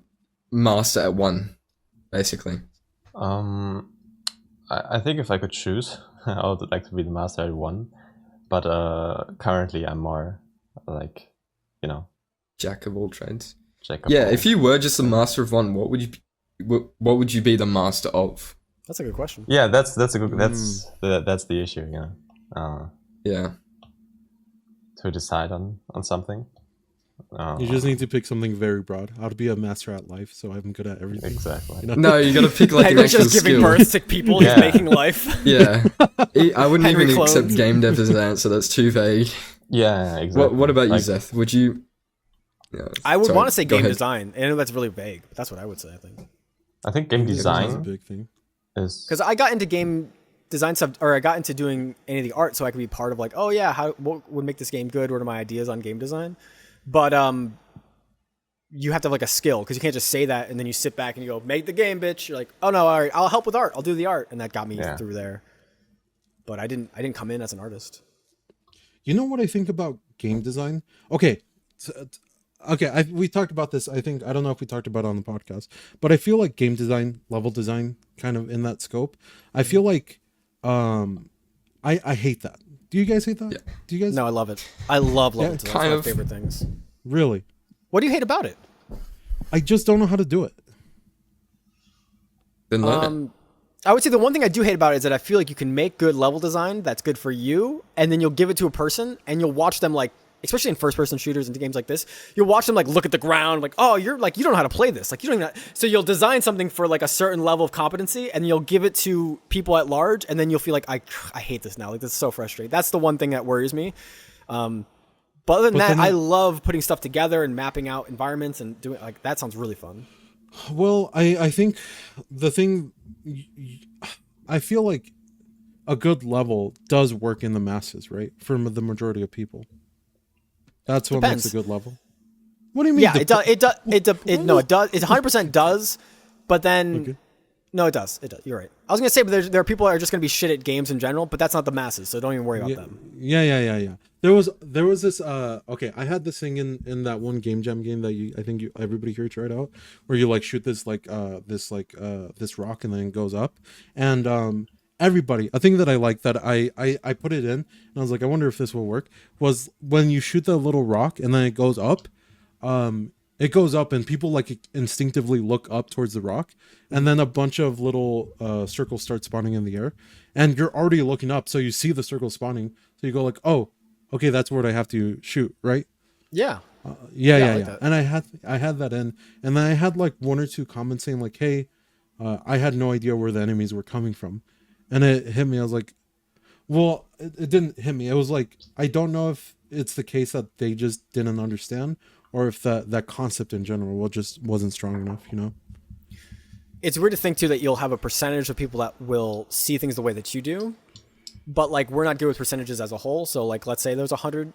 master at one, basically? I think if I could choose, I would like to be the master at one, but currently I'm more like, jack of all trades. If you were just a master of one, what would you be the master of? That's a good question. Yeah, that's the issue. To decide on something. You just need to pick something very broad. How to be a master at life, so I'm good at everything. Exactly. No, you gotta pick like an actual just giving birth to people. He's making life. Yeah, I wouldn't even accept game dev as an answer. That's too vague. Yeah, exactly. What about you, Zeth? Would you? I would want to say game design. I know that's really vague, but that's what I would say. I think game design is a big thing. Because I got into game design stuff, or I got into doing any of the art, so I could be part of like, what would make this game good? What are my ideas on game design? But you have to have like a skill, because you can't just say that and then you sit back and you go, make the game, bitch. You're like, oh no, all right, I'll help with art. I'll do the art, and that got me through there. But I didn't come in as an artist. You know what I think about game design? Okay. We talked about this. I don't know if we talked about it on the podcast, but I feel like game design, level design, kind of in that scope. I feel like I hate that. Do you guys hate that? Yeah. Do you guys? No, I love it. I love level design. It's one of my favorite things. Really? What do you hate about it? I just don't know how to do it. Then learn it. I would say the one thing I do hate about it is that I feel like you can make good level design that's good for you, and then you'll give it to a person and you'll watch them, like, especially in first-person shooters and games like this, you'll watch them like look at the ground, like, oh, you're like, you don't know how to play this, like, you don't even. So you'll design something for like a certain level of competency, and you'll give it to people at large, and then you'll feel like I hate this now, like, this is so frustrating. That's the one thing that worries me. But other than that, I love putting stuff together and mapping out environments and doing like that. Sounds really fun. Well, I think the thing, I feel like a good level does work in the masses, right? For the majority of people. That's what makes a good level. What do you mean? Yeah, it does. It does. No, it does. It 100% does. But then, okay. No, it does. It does. You're right. I was gonna say, but there are people that are just gonna be shit at games in general, but that's not the masses. So don't even worry about them. Yeah. There was this. Okay, I had this thing in that one game jam game that I think everybody here tried out, where you like shoot this this rock and then it goes up, and everybody, a thing that I like that I put it in and I was like, I wonder if this will work, was when you shoot the little rock and then it goes up, and people like instinctively look up towards the rock, and then a bunch of little circles start spawning in the air, and you're already looking up, so you see the circle spawning, so you go like, oh, okay, that's what I have to shoot, right? Yeah. Yeah. And I had that in, and then I had like one or two comments saying like, hey, I had no idea where the enemies were coming from. And it hit me. I was like, well, it didn't hit me. It was like, I don't know if it's the case that they just didn't understand, or if that concept in general just wasn't strong enough, you know? It's weird to think, too, that you'll have a percentage of people that will see things the way that you do. But, like, we're not good with percentages as a whole. So, like, let's say there's 100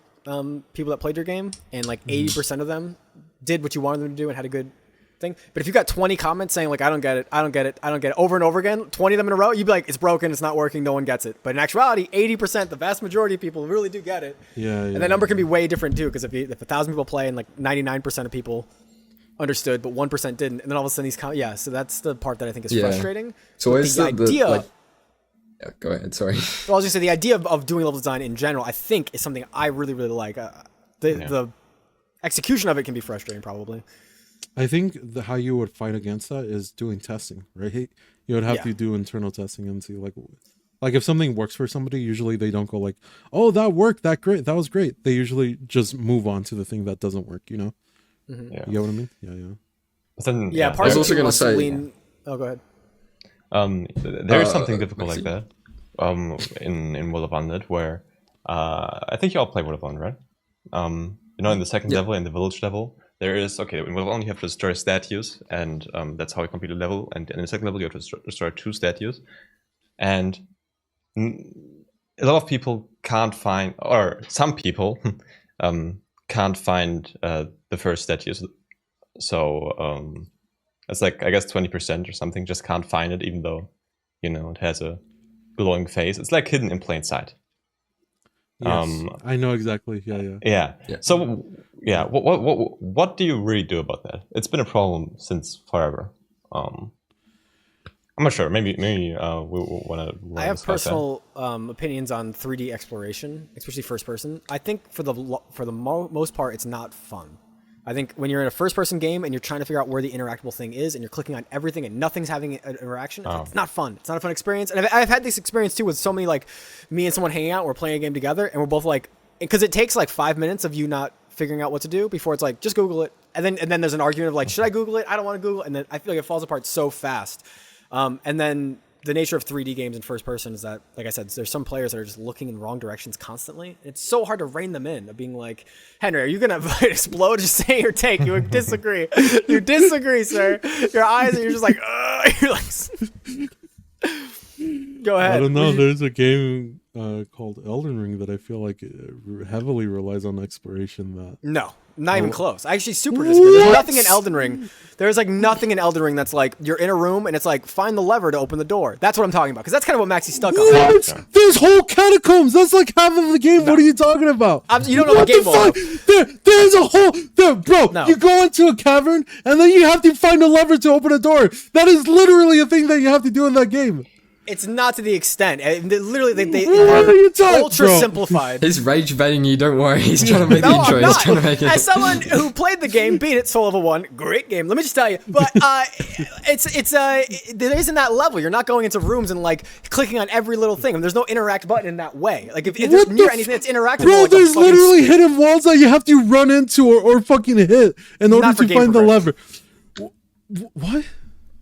people that played your game, and, like, 80% of them did what you wanted them to do and had a good thing. But if you got 20 comments saying like, I don't get it over and over again, 20 of them in a row, you'd be like, it's broken, it's not working, no one gets it. But in actuality, 80%, the vast majority of people really do get it. Yeah. And that number can be way different too, because if 1,000 people play and like 99% of people understood, but 1% didn't, and then all of a sudden these so that's the part that I think is frustrating. So is the idea. Yeah, go ahead. Sorry. Well, I was going to say the idea of doing level design in general, I think, is something I really, really like. The execution of it can be frustrating, probably. I think how you would fight against that is doing testing, right? You would have to do internal testing and see like if something works for somebody, usually they don't go like, oh, that worked, that was great. They usually just move on to the thing that doesn't work, you know? Mm-hmm. Yeah. You know what I mean? Yeah. But then, I was also going to say... Oh, go ahead. There is something difficult like that in World of Unlit, where I think you all play World of Unlit, right? In the second level, in the village level, there is, in World of Unlit you have to destroy statues, and that's how you complete a level, and in the second level you have to destroy 2 statues, and a lot of people can't find, or some people can't find the first statues, so it's like, I guess 20% or something just can't find it, even though, it has a glowing face. It's like hidden in plain sight. Yes, I know exactly. Yeah. So, what do you really do about that? It's been a problem since forever. I'm not sure. Maybe we want to. I have personal opinions on 3D exploration, especially first person. I think for the most part, it's not fun. I think when you're in a first-person game and you're trying to figure out where the interactable thing is, and you're clicking on everything and nothing's having an interaction, it's not fun. It's not a fun experience. And I've had this experience too with so many, like me and someone hanging out, and we're playing a game together, and we're both like, because it takes like 5 minutes of you not figuring out what to do before it's like, just Google it, and then there's an argument of like, should I Google it? I don't want to Google it, and then I feel like it falls apart so fast. And then the nature of 3D games in first person is that, like I said, there's some players that are just looking in wrong directions constantly. It's so hard to rein them in, of being like, Henry, are you going to explode? Just say your take. You would disagree. You disagree, sir. Your eyes, you're just like, you're like, go ahead. I don't know. There's a game called Elden Ring that I feel like heavily relies on exploration. No, not even close. I actually super disagree. There's nothing in Elden Ring. There's like nothing in Elden Ring that's like you're in a room and it's like find the lever to open the door. That's what I'm talking about, because that's kind of what Maxy's stuck on. What? There's whole catacombs. That's like half of the game. No. What are you talking about? You don't know what the game well. There's a whole bro. No. You go into a cavern and then you have to find a lever to open a door. That is literally a thing that you have to do in that game. It's not to the extent. Literally, they ultra simplified. He's rage baiting you. Don't worry. He's trying to make the intro. He's trying to make it. As someone who played the game, beat it, soul level 1, great game. Let me just tell you. But there isn't that level. You're not going into rooms and like clicking on every little thing. There's no interact button in that way. Like if there's near anything that's interactive, bro, like there's literally hidden walls that you have to run into or fucking hit in order to find the lever. What?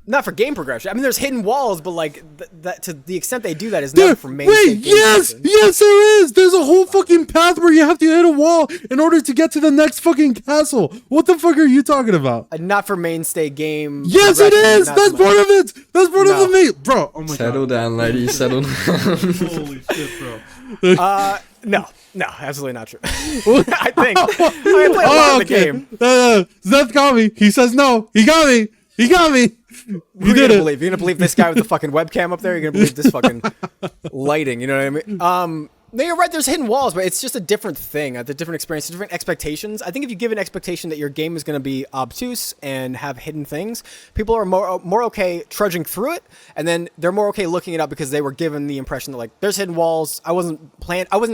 Not for game progression. I mean, there's hidden walls, but like that to the extent they do that is never for main stage game progression. Yes, there is. There's a whole fucking path where you have to hit a wall in order to get to the next fucking castle. What the fuck are you talking about? Not for mainstay game. Yes, it is. That's part of it. That's part of the main. Bro, oh my Settle down, lady. Settle down. Holy shit, bro. No, absolutely not true. I think I play a lot of the game. Zeth got me. He says no. He got me. You did it. You're gonna believe this guy with the fucking webcam up there? You're gonna believe this fucking lighting, you know what I mean? No, you're right, there's hidden walls, but it's just a different thing, a different experience, different expectations. I think if you give an expectation that your game is gonna be obtuse and have hidden things, people are more okay trudging through it, and then they're more okay looking it up because they were given the impression that like there's hidden walls. I wasn't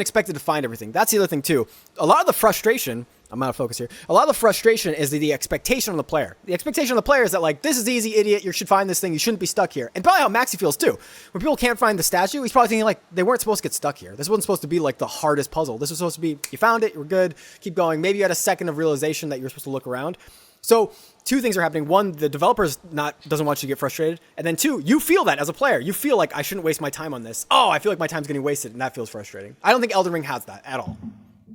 expected to find everything. That's the other thing too. A lot of the frustration, I'm out of focus here. A lot of the frustration is the expectation on the player. The expectation on the player is that like, this is easy, idiot. You should find this thing. You shouldn't be stuck here. And probably how Maxy feels too. When people can't find the statue, he's probably thinking like, they weren't supposed to get stuck here. This wasn't supposed to be like the hardest puzzle. This was supposed to be, you found it, you were good, keep going. Maybe you had a second of realization that you're supposed to look around. So two things are happening. One, the developer's doesn't want you to get frustrated. And then two, you feel that as a player. You feel like I shouldn't waste my time on this. Oh, I feel like my time's getting wasted, and that feels frustrating. I don't think Elden Ring has that at all.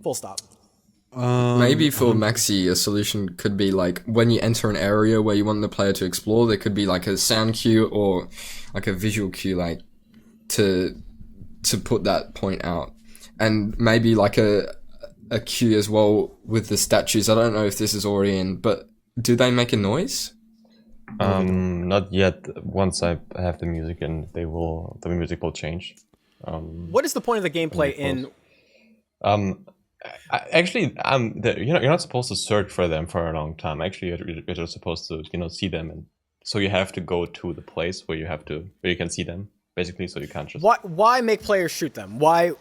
Full stop. Maybe for Maxy, a solution could be like when you enter an area where you want the player to explore, there could be like a sound cue or like a visual cue, like to put that point out, and maybe like a cue as well with the statues. I don't know if this is already in, but do they make a noise? Not yet. Once I have the music in, the music will change. What is the point of the gameplay in? Actually, you're not supposed to search for them for a long time. Actually, you're just supposed to, see them, and so you have to go to the place where you can see them, basically. So you can't just. Why make players shoot them? Why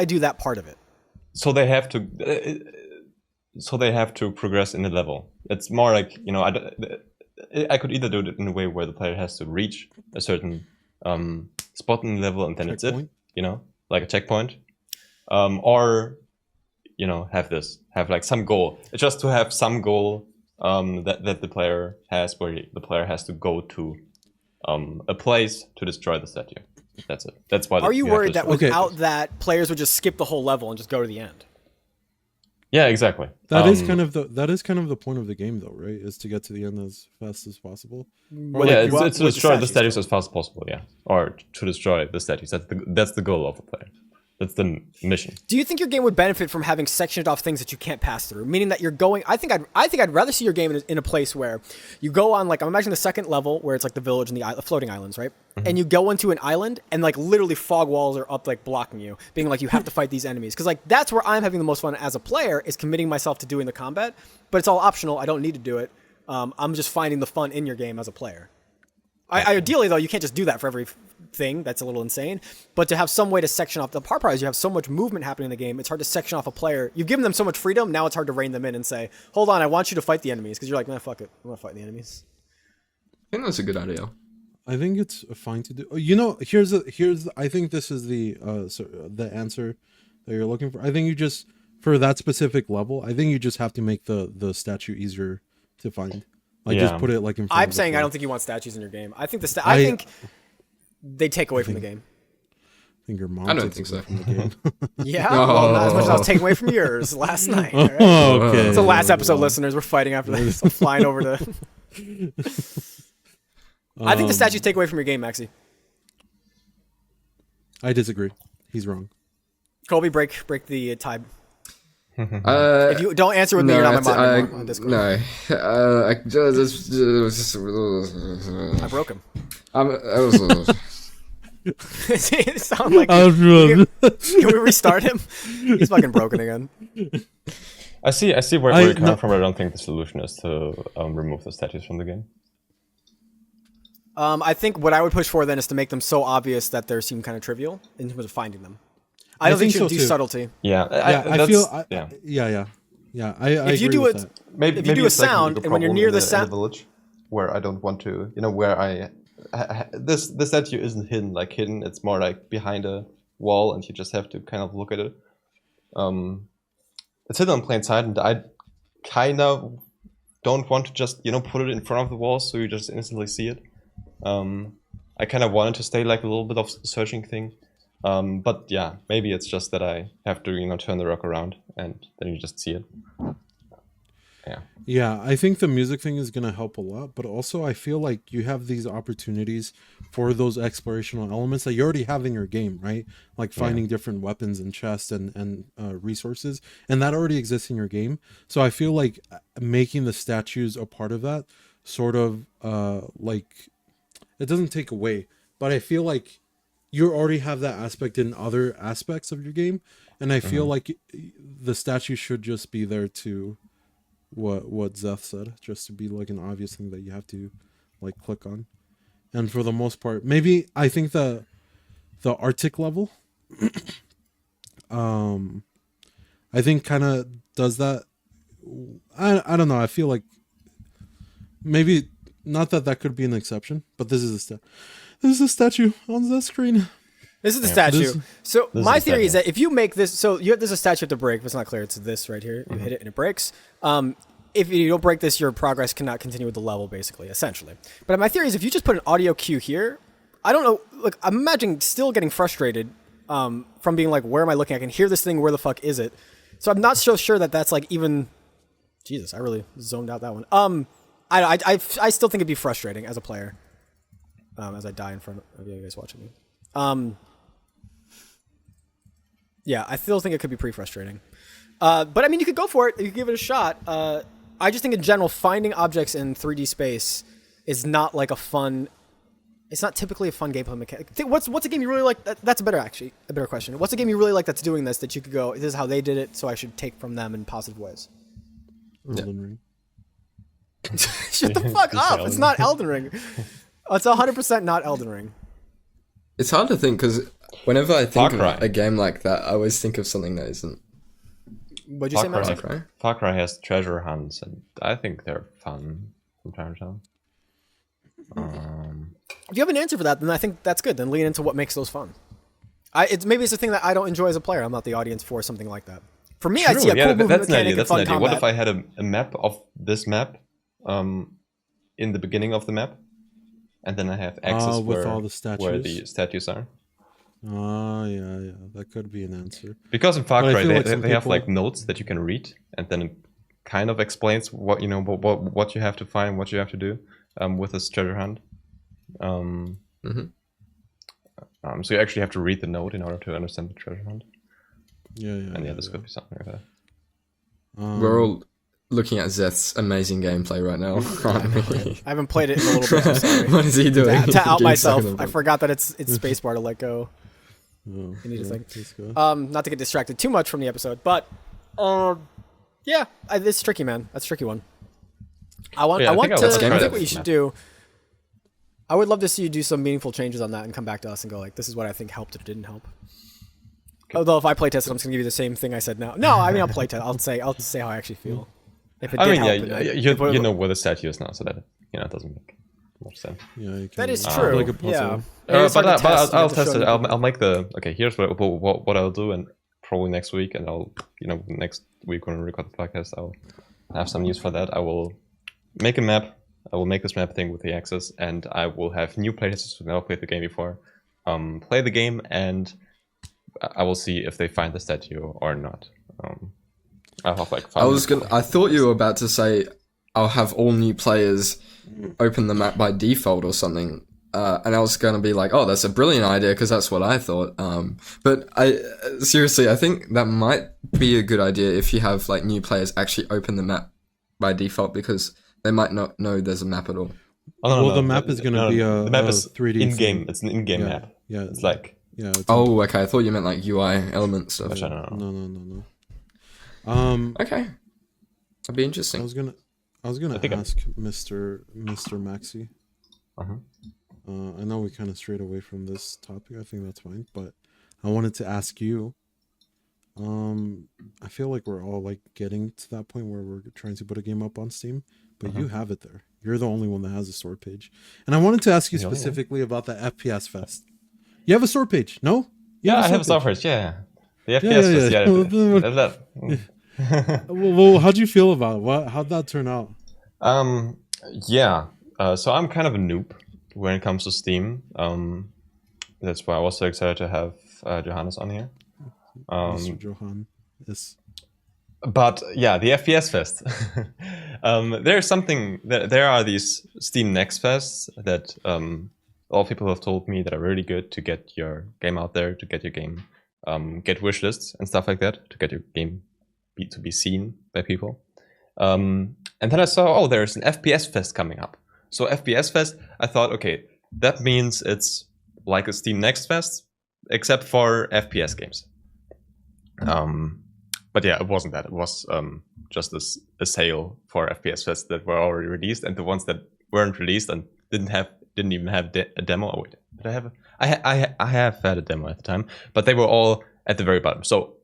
do that part of it? So they have to. So they have to progress in the level. It's more like I could either do it in a way where the player has to reach a certain spot in the level and then checkpoint. It's it. Like a checkpoint, or. Have like some goal. It's just to have some goal that the player has, where the player has to go to a place to destroy the statue. That's it. That's why. Are you worried that without that, players would just skip the whole level and just go to the end? Yeah, exactly. That is kind of the point of the game, though, right? Is to get to the end as fast as possible. It's to destroy the statues as fast as possible. Yeah, or to destroy the statues. That's the goal of the player. That's the mission. Do you think your game would benefit from having sectioned off things that you can't pass through? Meaning that you're going. I think I'd rather see your game in a place where you go on, like, I'm imagining the second level where it's like the village and the floating islands, right? Mm-hmm. And you go into an island and like literally fog walls are up, like blocking you, being like you have to fight these enemies. Because like that's where I'm having the most fun as a player, is committing myself to doing the combat. But it's all optional. I don't need to do it. I'm just finding the fun in your game as a player. Ideally, though, you can't just do that for every thing. That's a little insane. But to have some way to section off, the hard part is you have so much movement happening in the game, it's hard to section off a player. You've given them so much freedom, now it's hard to rein them in and say, hold on, I want you to fight the enemies. Because you're like, man, fuck it. I want to fight the enemies. I think that's a good idea. I think it's fine to do. Here's I think this is the answer that you're looking for. I think you just, for that specific level, I think you just have to make the statue easier to find. Like, just put it like in front I'm saying I don't think you want statues in your game. I think I think they take away from the game. I think your mom. I don't think so. From the game. Yeah, well, not as much as I was taking away from yours last night. Right? Okay. It's the last episode, listeners. We're fighting after this. I'm flying over to. I think the statues take away from your game, Maxy. I disagree. He's wrong. Colby, break the tie. If you don't answer with me, you're not my mod anymore on Discord. No, I broke him. It sounds like. Can we restart him? He's fucking broken again. I see where you're coming from. I don't think the solution is to remove the statues from the game. I think what I would push for then is to make them so obvious that they seem kind of trivial in terms of finding them. I don't think you should do subtlety. Yeah, I feel. If you do it, if you do a sound, and when you're near the sound, village, where I don't want to, where this statue isn't hidden. It's more like behind a wall, and you just have to kind of look at it. It's hidden in plain sight, and I kind of don't want to just put it in front of the wall so you just instantly see it. I kind of wanted to stay like a little bit of searching thing. But yeah, maybe it's just that I have to, turn the rock around and then you just see it. Yeah. Yeah, I think the music thing is going to help a lot, but also I feel like you have these opportunities for those explorational elements that you already have in your game, right? Like finding different weapons and chests and resources, and that already exists in your game. So I feel like making the statues a part of that sort of like, it doesn't take away, but I feel like you already have that aspect in other aspects of your game, and I feel like the statue should just be there to what Zeth said, just to be like an obvious thing that you have to like click on. And for the most part, maybe I think the Arctic level I think kind of does that. I don't know, I feel like maybe not that could be an exception, but this is a statue on the screen. This is the statue. So my theory is that if you make this, there's a statue to break. If it's not clear, it's this right here. You hit it and it breaks. If you don't break this, your progress cannot continue with the level, basically, essentially. But my theory is if you just put an audio cue here, I don't know. Look, I'm imagining still getting frustrated from being like, where am I looking? I can hear this thing. Where the fuck is it? So I'm not so sure that that's like even. Jesus, I really zoned out that one. I still think it'd be frustrating as a player. As I die in front of you guys watching me. Yeah, I still think it could be pretty frustrating. But I mean, you could go for it. You could give it a shot. I just think in general, finding objects in 3D space is not like a fun. It's not typically a fun gameplay mechanic. What's a game you really like? That's a better question. What's a game you really like that's doing this that you could go, this is how they did it, so I should take from them in positive ways? Elden Ring. Shut the fuck up! It's not Elden Ring. It's 100% not Elden Ring. It's hard to think because whenever I think of a game like that, I always think of something that isn't. What'd you say, Maxy? Far Cry has treasure hunts, and I think they're fun from time to time. If you have an answer for that, then I think that's good. Then lean into what makes those fun. Maybe it's a thing that I don't enjoy as a player. I'm not the audience for something like that. For me, I see a cool movement mechanic and fun combat. What if I had a map of this map in the beginning of the map, and then I have access with all the statues? Where the statues are? Yeah, that could be an answer. Because in Far Cry, they have like notes that you can read, and then it kind of explains what you have to find, what you have to do with this treasure hunt. So you actually have to read the note in order to understand the treasure hunt. And this could be something like that. We're all looking at Zeth's amazing gameplay right now. I haven't played it in a little bit. I'm sorry. What is he doing? To out myself, I forgot that it's spacebar to let go. Not to get distracted too much from the episode, but it's tricky, man. That's a tricky one. I think what you should do. I would love to see you do some meaningful changes on that and come back to us and go like, this is what I think helped or didn't help. Okay. Although if I play test it, I'm just gonna give you the same thing I said now. No, I mean I'll play test. I'll say how I actually feel. If it did help, you know where the statue is now, so that it doesn't make much sense. Yeah, that is true. Like a puzzle. But I'll test it. I'll make here's what I'll do, and probably next week, and I'll next week when we record the podcast, I'll have some news for that. I will make a map. I will make this map thing with the access, and I will have new playtesters who never played the game before play the game, and I will see if they find the statue or not. I'll have like 5 minutes. I thought you were about to say I'll have all new players open the map by default or something, and I was going to be like, oh, that's a brilliant idea because that's what I thought. But I think that might be a good idea if you have like new players actually open the map by default because they might not know there's a map at all. The map is going to be the map is 3D in-game. It's an in-game map. Yeah, it's like okay. I thought you meant like UI element stuff. No. Okay, that'd be interesting. I was gonna ask Mr. Maxy. I know we kind of strayed away from this topic. I think that's fine, but I wanted to ask you. I feel like we're all like getting to that point where we're trying to put a game up on Steam, but you have it there. You're the only one that has a store page, and I wanted to ask you specifically about the FPS Fest. You have a store page, no? I have a store page. Yeah, the FPS Fest. Well, how'd you feel about it? How'd that turn out? So I'm kind of a noob when it comes to Steam. That's why I was so excited to have Johannes on here. Mr. Johan. Yes. But yeah, the FPS Fest. There's something. There are these Steam Next Fests that all people have told me that are really good to get your game out there, to get your game, get wish lists and stuff like that, to get your game to be seen by people. And then I saw, there's an FPS Fest coming up. So FPS Fest, I thought, okay, that means it's like a Steam Next Fest, except for FPS games. But yeah, it wasn't that. It was just a sale for FPS Fest that were already released, and the ones that weren't released and didn't even have a demo. Oh wait, did I have? I have had a demo at the time, but they were all at the very bottom. So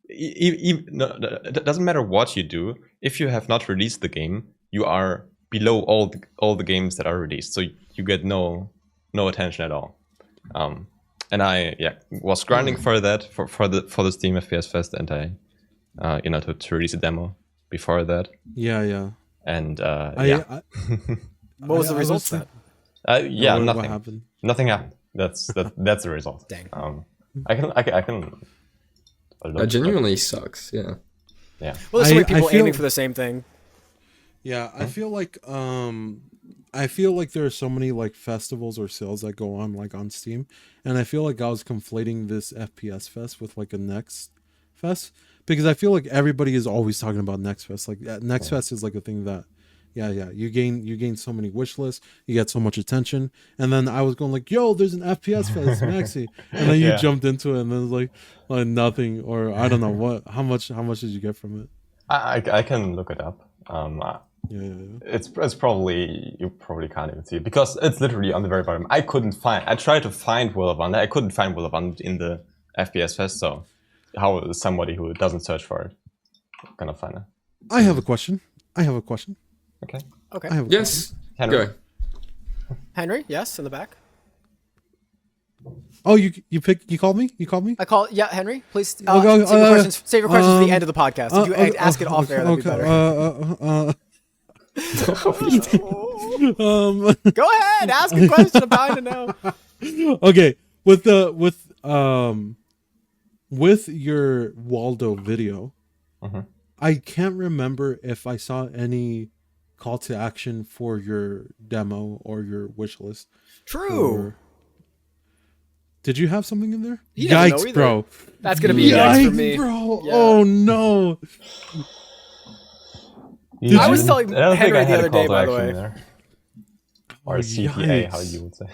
it doesn't matter what you do. If you have not released the game, you are below all the games that are released. So you get no attention at all. And I was grinding for that for the Steam FPS Fest, and I to release a demo before that. Yeah. And what was the result of that? Nothing. What happened? Nothing happened. That's the result. Dang. I can. That genuinely sucks. Yeah. Well, there's so many people aiming for the same thing. Yeah, I feel like there are so many like festivals or sales that go on like on Steam, and I feel like I was conflating this FPS Fest with like a Next Fest, because I feel like everybody is always talking about Next Fest. Like Next Fest is like a thing that you gain so many wish lists, you get so much attention, and then I was going like, yo, there's an FPS Fest, Maxy, and then you jumped into it, and then it's like nothing, or I don't know how much did you get from it? I can look it up. It's probably, you probably can't even see it because it's literally on the very bottom. I tried to find Will of Unlit. I couldn't find Will of Unlit in the FPS Fest, so how is somebody who doesn't search for it gonna find it? I have a question. Okay. I have a yes. Henry. Go. Henry, yes, in the back. Oh, you called me? I call Henry, please save Okay, your questions to the end of the podcast. If you ask it off air, that'd be better. Go ahead, ask a question. I'm dying to know. Okay, with your Waldo video, I can't remember if I saw any call to action for your demo or your wish list. True. Did you have something in there? Yikes, bro. That's gonna be yikes for me, bro. Yeah. Oh no. I was telling Henry the other day, by the way. There. Or CTA, how you would say.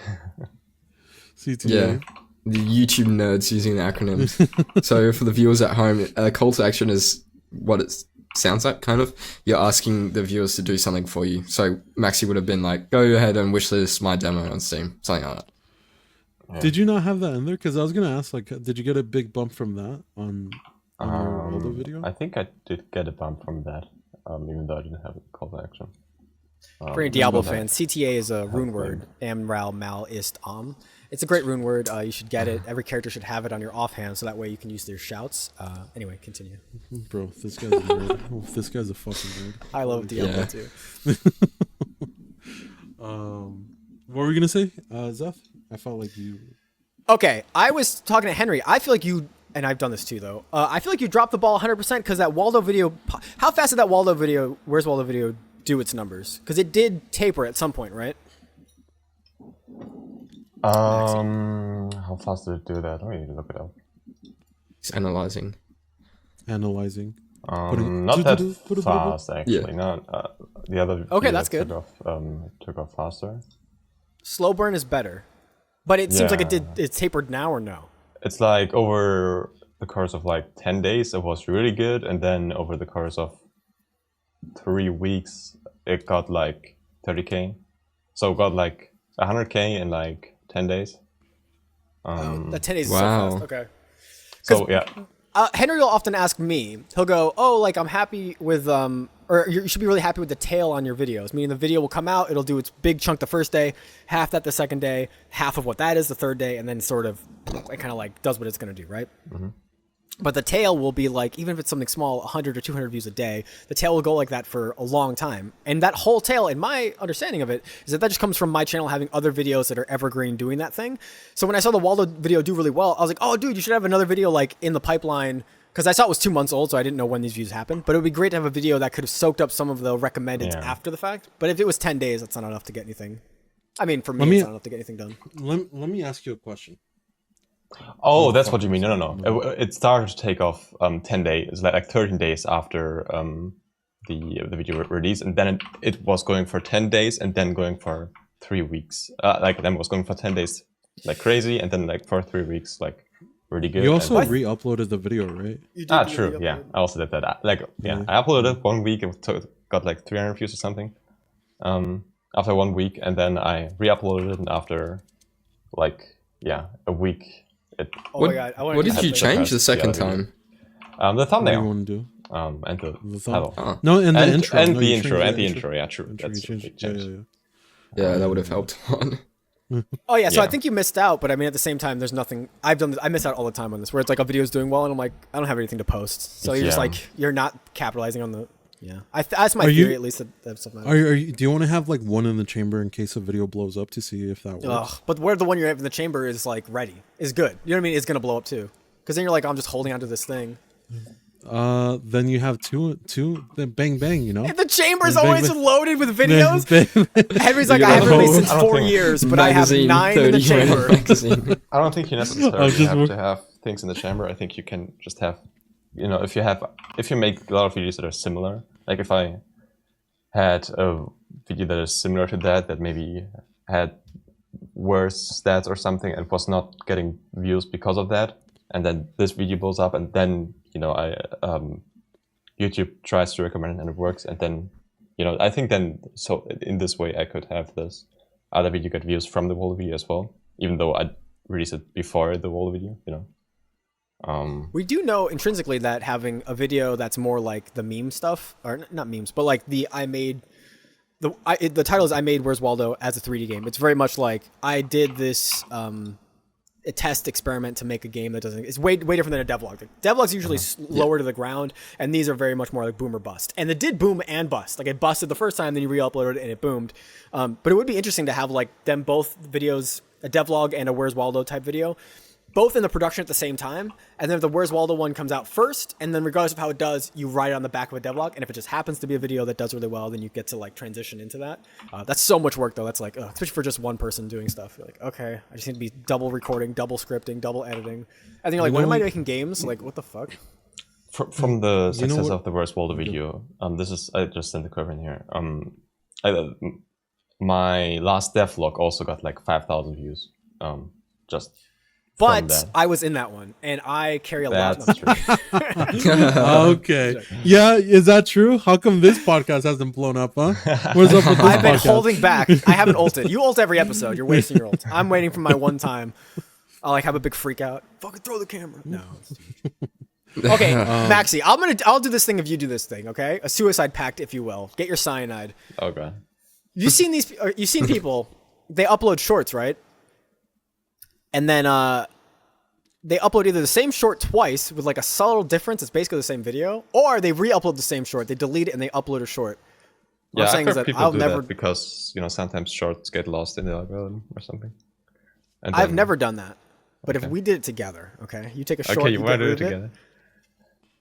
CTA. Yeah. The YouTube nerds using the acronyms. So for the viewers at home, call to action is what it sounds like, kind of. You're asking the viewers to do something for you. So Maxy would have been like, go ahead and wishlist my demo on Steam. Something like that. Yeah. Did you not have that in there? Because I was going to ask, like, did you get a big bump from that on your Waldo video? I think I did get a bump from that, even though I didn't have a call to action. For any Diablo fans, CTA is a rune word. Amral Mal Ist Am. It's a great rune word. You should get it. Every character should have it on your offhand, so that way you can use their shouts. Anyway, continue. Bro, this guy's a nerd. This guy's a fucking nerd. I love Diablo too. What were we gonna say, Zeth? I felt like you. Okay, I was talking to Henry. I feel like you, and I've done this too, though. I feel like you dropped the ball 100% because that Waldo video. How fast did that Waldo video? Where's Waldo video? Do its numbers? Because it did taper at some point, right? How fast did it do that? Oh, you can look it up. It's analyzing. Not Put that fast, actually. Yeah. Not the other. Okay, that's good. Took off faster. Slow burn is better, but it seems like it's tapered now, or no? It's like over the course of like 10 days, it was really good, and then over the course of 3 weeks, it got like 30k. So it got like 100k in like 10 days. That 10 days is wow. so fast. Okay. So yeah. Henry will often ask me, he'll go, oh, like I'm happy with, or you should be really happy with the tail on your videos. Meaning the video will come out, it'll do its big chunk the first day, half that the second day, half of what that is the third day, and then sort of, it kind of like does what it's going to do, right? Mm-hmm. But the tail will be like, even if it's something small, 100 or 200 views a day, the tail will go like that for a long time. And that whole tail, in my understanding of it, is that just comes from my channel having other videos that are evergreen doing that thing. So when I saw the Waldo video do really well, I was like, oh, dude, you should have another video like in the pipeline. Because I saw it was 2 months old, so I didn't know when these views happened. But it would be great to have a video that could have soaked up some of the recommended after the fact. But if it was 10 days, that's not enough to get anything. I mean, for me, it's not enough to get anything done. Let me ask you a question. Oh, that's what you mean. No. It started to take off 10 days, like 13 days after the video release, and then it was going for 10 days, and then going for 3 weeks. Then was going for 10 days like crazy, and then like for 3 weeks like really good. You also re-uploaded the video, right? True. Yeah, I also did that. I uploaded it 1 week. It got like 300 views or something. After 1 week, and then I re-uploaded it, and after a week. What did you change the second time? The thumbnail. What do you want to do? And the title. No, and the intro. And the intro. Yeah, true. That's a big change. Yeah, that would have helped a lot. Oh yeah, so I think you missed out, but I mean at the same time, there's nothing I've done. I miss out all the time on this, where it's like a video's doing well, and I'm like, I don't have anything to post. So you're just like, you're not capitalizing on the. Yeah, that's my theory. At least that stuff matters. Do you want to have like one in the chamber in case a video blows up to see if that works? Ugh, but where the one you have in the chamber is like ready, is good. You know what I mean? It's gonna blow up too, because then you're like, I'm just holding onto this thing. Then you have two. Then bang bang. You know. And the chamber's always loaded with videos. Henry's like, I haven't released since 4 years, but I have 9 in the chamber. I don't think you necessarily have to have things in the chamber. I think you can just have, if you make a lot of videos that are similar. Like if I had a video that is similar to that maybe had worse stats or something and was not getting views because of that, and then this video blows up, and then YouTube tries to recommend it and it works, and then I think then so in this way I could have this other video get views from the Waldo video as well, even though I released it before the Waldo video. We do know intrinsically that having a video that's more like the meme stuff, or not memes, but like the title is I made Where's Waldo as a 3D game. It's very much like I did this a test experiment to make a game that doesn't. It's way different than a devlog. The devlog's usually lower to the ground, and these are very much more like boom or bust. And it did boom and bust. Like it busted the first time, then you re-uploaded it and it boomed. But it would be interesting to have like them both videos, a devlog and a Where's Waldo type video, both in the production at the same time, and then if the Where's Waldo one comes out first, and then regardless of how it does, you write it on the back of a devlog, and if it just happens to be a video that does really well, then you get to like transition into that. That's so much work though. That's like, especially for just one person doing stuff. You're like, okay, I just need to be double recording, double scripting, double editing. And then you're like, when am I making games? Like, what the fuck? From the success of the Where's Waldo video, I just sent the curve in here. My last devlog also got like 5,000 views. But I was in that one, and I carry a lot. That's true. Okay. Yeah, is that true? How come this podcast hasn't blown up, huh? What's up with this I've been holding back. I haven't ulted. You ult every episode. You're wasting your ult. I'm waiting for my one time. I'll like have a big freak out. Fucking throw the camera. No. Okay, Maxy, I'll do this thing if you do this thing, okay? A suicide pact, if you will. Get your cyanide. Okay. You've seen people, they upload shorts, right? And then they upload either the same short twice with like a subtle difference, it's basically the same video, or they re-upload the same short, they delete it and they upload a short. What I'm saying is that I'll never that because sometimes shorts get lost in the algorithm or something. And I've never done that. But if we did it together, okay? You take a short, okay, you want to do it together.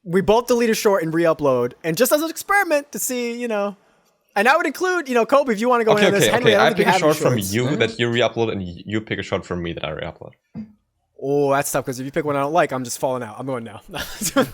We both delete a short and re-upload, and just as an experiment to see, and I would include, Kobe, if you want to go in on this. Henry, I pick a shot from you that you re-upload, and you pick a shot from me that I re-upload. Oh, that's tough, because if you pick one I don't like, I'm just falling out. I'm going now.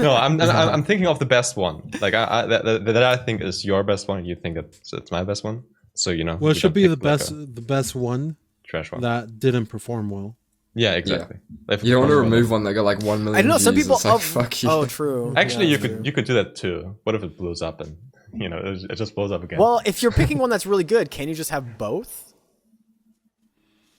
No, I'm thinking of the best one. Like that I think is your best one, and you think it's my best one. So Well, it should be the best one. Trash one that didn't perform well. Yeah, exactly. Yeah. You don't want to remove one that got like 1 million. I don't know. Some people. Like, fuck you. Oh, true. Actually, you could do that too. What if it blows up and it just blows up again? Well, if you're picking one that's really good, can you just have both?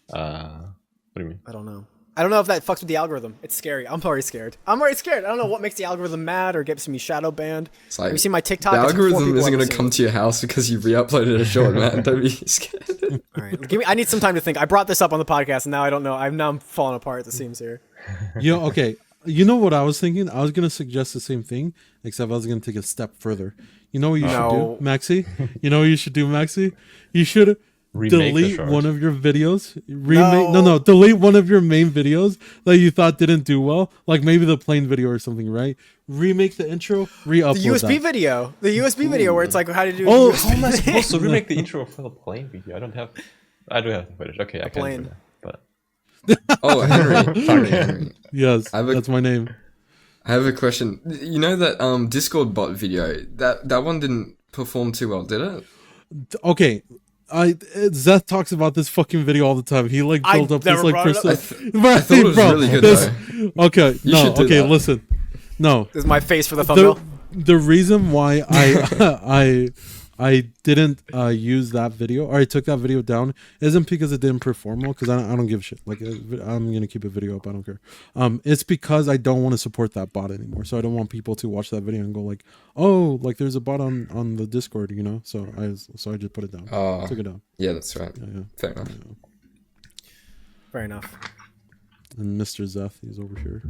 What do you mean? I don't know. I don't know if that fucks with the algorithm. It's scary. I'm already scared. I don't know what makes the algorithm mad or gets me shadow banned. Like, have you seen my TikTok? The algorithm isn't going to come to your house because you re-uploaded a short, man. Don't be scared. All right, I need some time to think. I brought this up on the podcast, and now I don't know. I'm falling apart at the seams here. Okay. You know what I was thinking? I was gonna suggest the same thing, except I was gonna take a step further. You know what you should do, Maxy? You know what you should do, Maxy? You should delete one of your videos. Delete one of your main videos that you thought didn't do well, like maybe the plane video or something, right? Remake the intro, re-upload the USB that. video video where it's like how to do. Oh, how am I supposed to remake the intro for the plane video? I do have the footage. Okay, I can do that. But Henry. Yes, that's my name. I have a question. You know that Discord bot video, that one didn't perform too well, did it? Okay. Zeth talks about this fucking video all the time. He like built up this like persona. I thought it was really good though. Okay, listen. No. This is my face for the thumbnail. The reason why I didn't use that video, or I took that video down, isn't because it didn't perform well, because I don't give a shit. Like, I'm gonna keep a video up, I don't care. It's because I don't want to support that bot anymore. So I don't want people to watch that video and go like, oh, like there's a bot on the Discord, you know. So I just put it down. Took it down. Yeah, that's right. Yeah. Fair enough. Yeah. Fair enough. And Mr. Zeth, he's over here.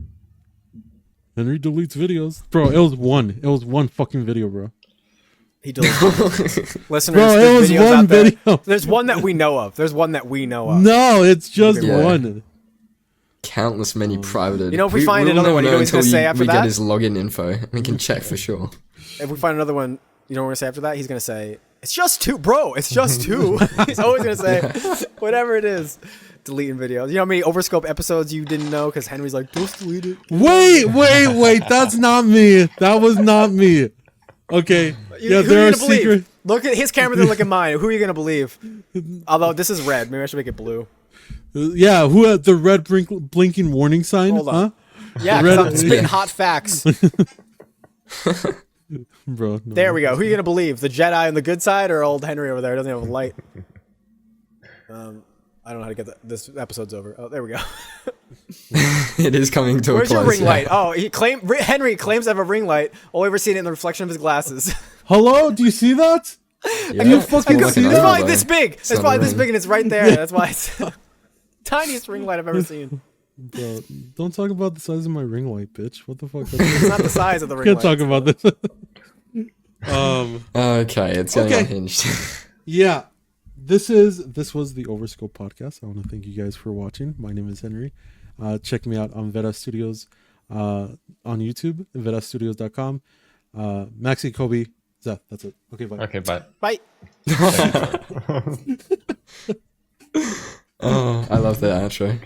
Henry deletes videos, bro. It was one fucking video, bro. He deleted listeners. Bro, it was one video. There's one that we know of. No, it's just one. Countless many privated. You know, if we find another one, you know what he's gonna say after that? We get his login info. We can check for sure. If we find another one, you know what we're gonna say after that? He's gonna say, "It's just two, bro. It's just two." He's always gonna say, whatever it is. Deleting videos. You know how many Overscoped episodes you didn't know because Henry's like, just delete it. Wait. That's not me. That was not me. Okay. Yeah, there are secret. Look at his camera. Then look at mine. Who are you gonna believe? Although this is red, maybe I should make it blue. Yeah. Who had the red blinking warning sign? Hold on. Huh? Yeah, because I'm spitting hot facts. Bro. No. There we go. Who are you gonna believe? The Jedi on the good side or old Henry over there? Doesn't have a light. I don't know how to get this episode's over. Oh, there we go. It is coming to Where's a close. Where's your ring light? Oh, Henry claims to have a ring light. All ever seen it in the reflection of his glasses. Hello? Do you see that? Yeah, you fucking see that? It's probably this big. It's probably this big and it's right there. That's why it's the tiniest ring light I've ever seen. Bro, don't talk about the size of my ring light, bitch. What the fuck? It's not the size of the ring light. Can't talk about this. Okay, it's getting unhinged. Yeah. This was the Overscope podcast. I want to thank you guys for watching. My name is Henry. Check me out on Veda Studios on YouTube, vedastudios.com. Maxy, Kobe, Zeth. That's it. Okay, bye. Okay, bye. Bye. Oh, I love that outro.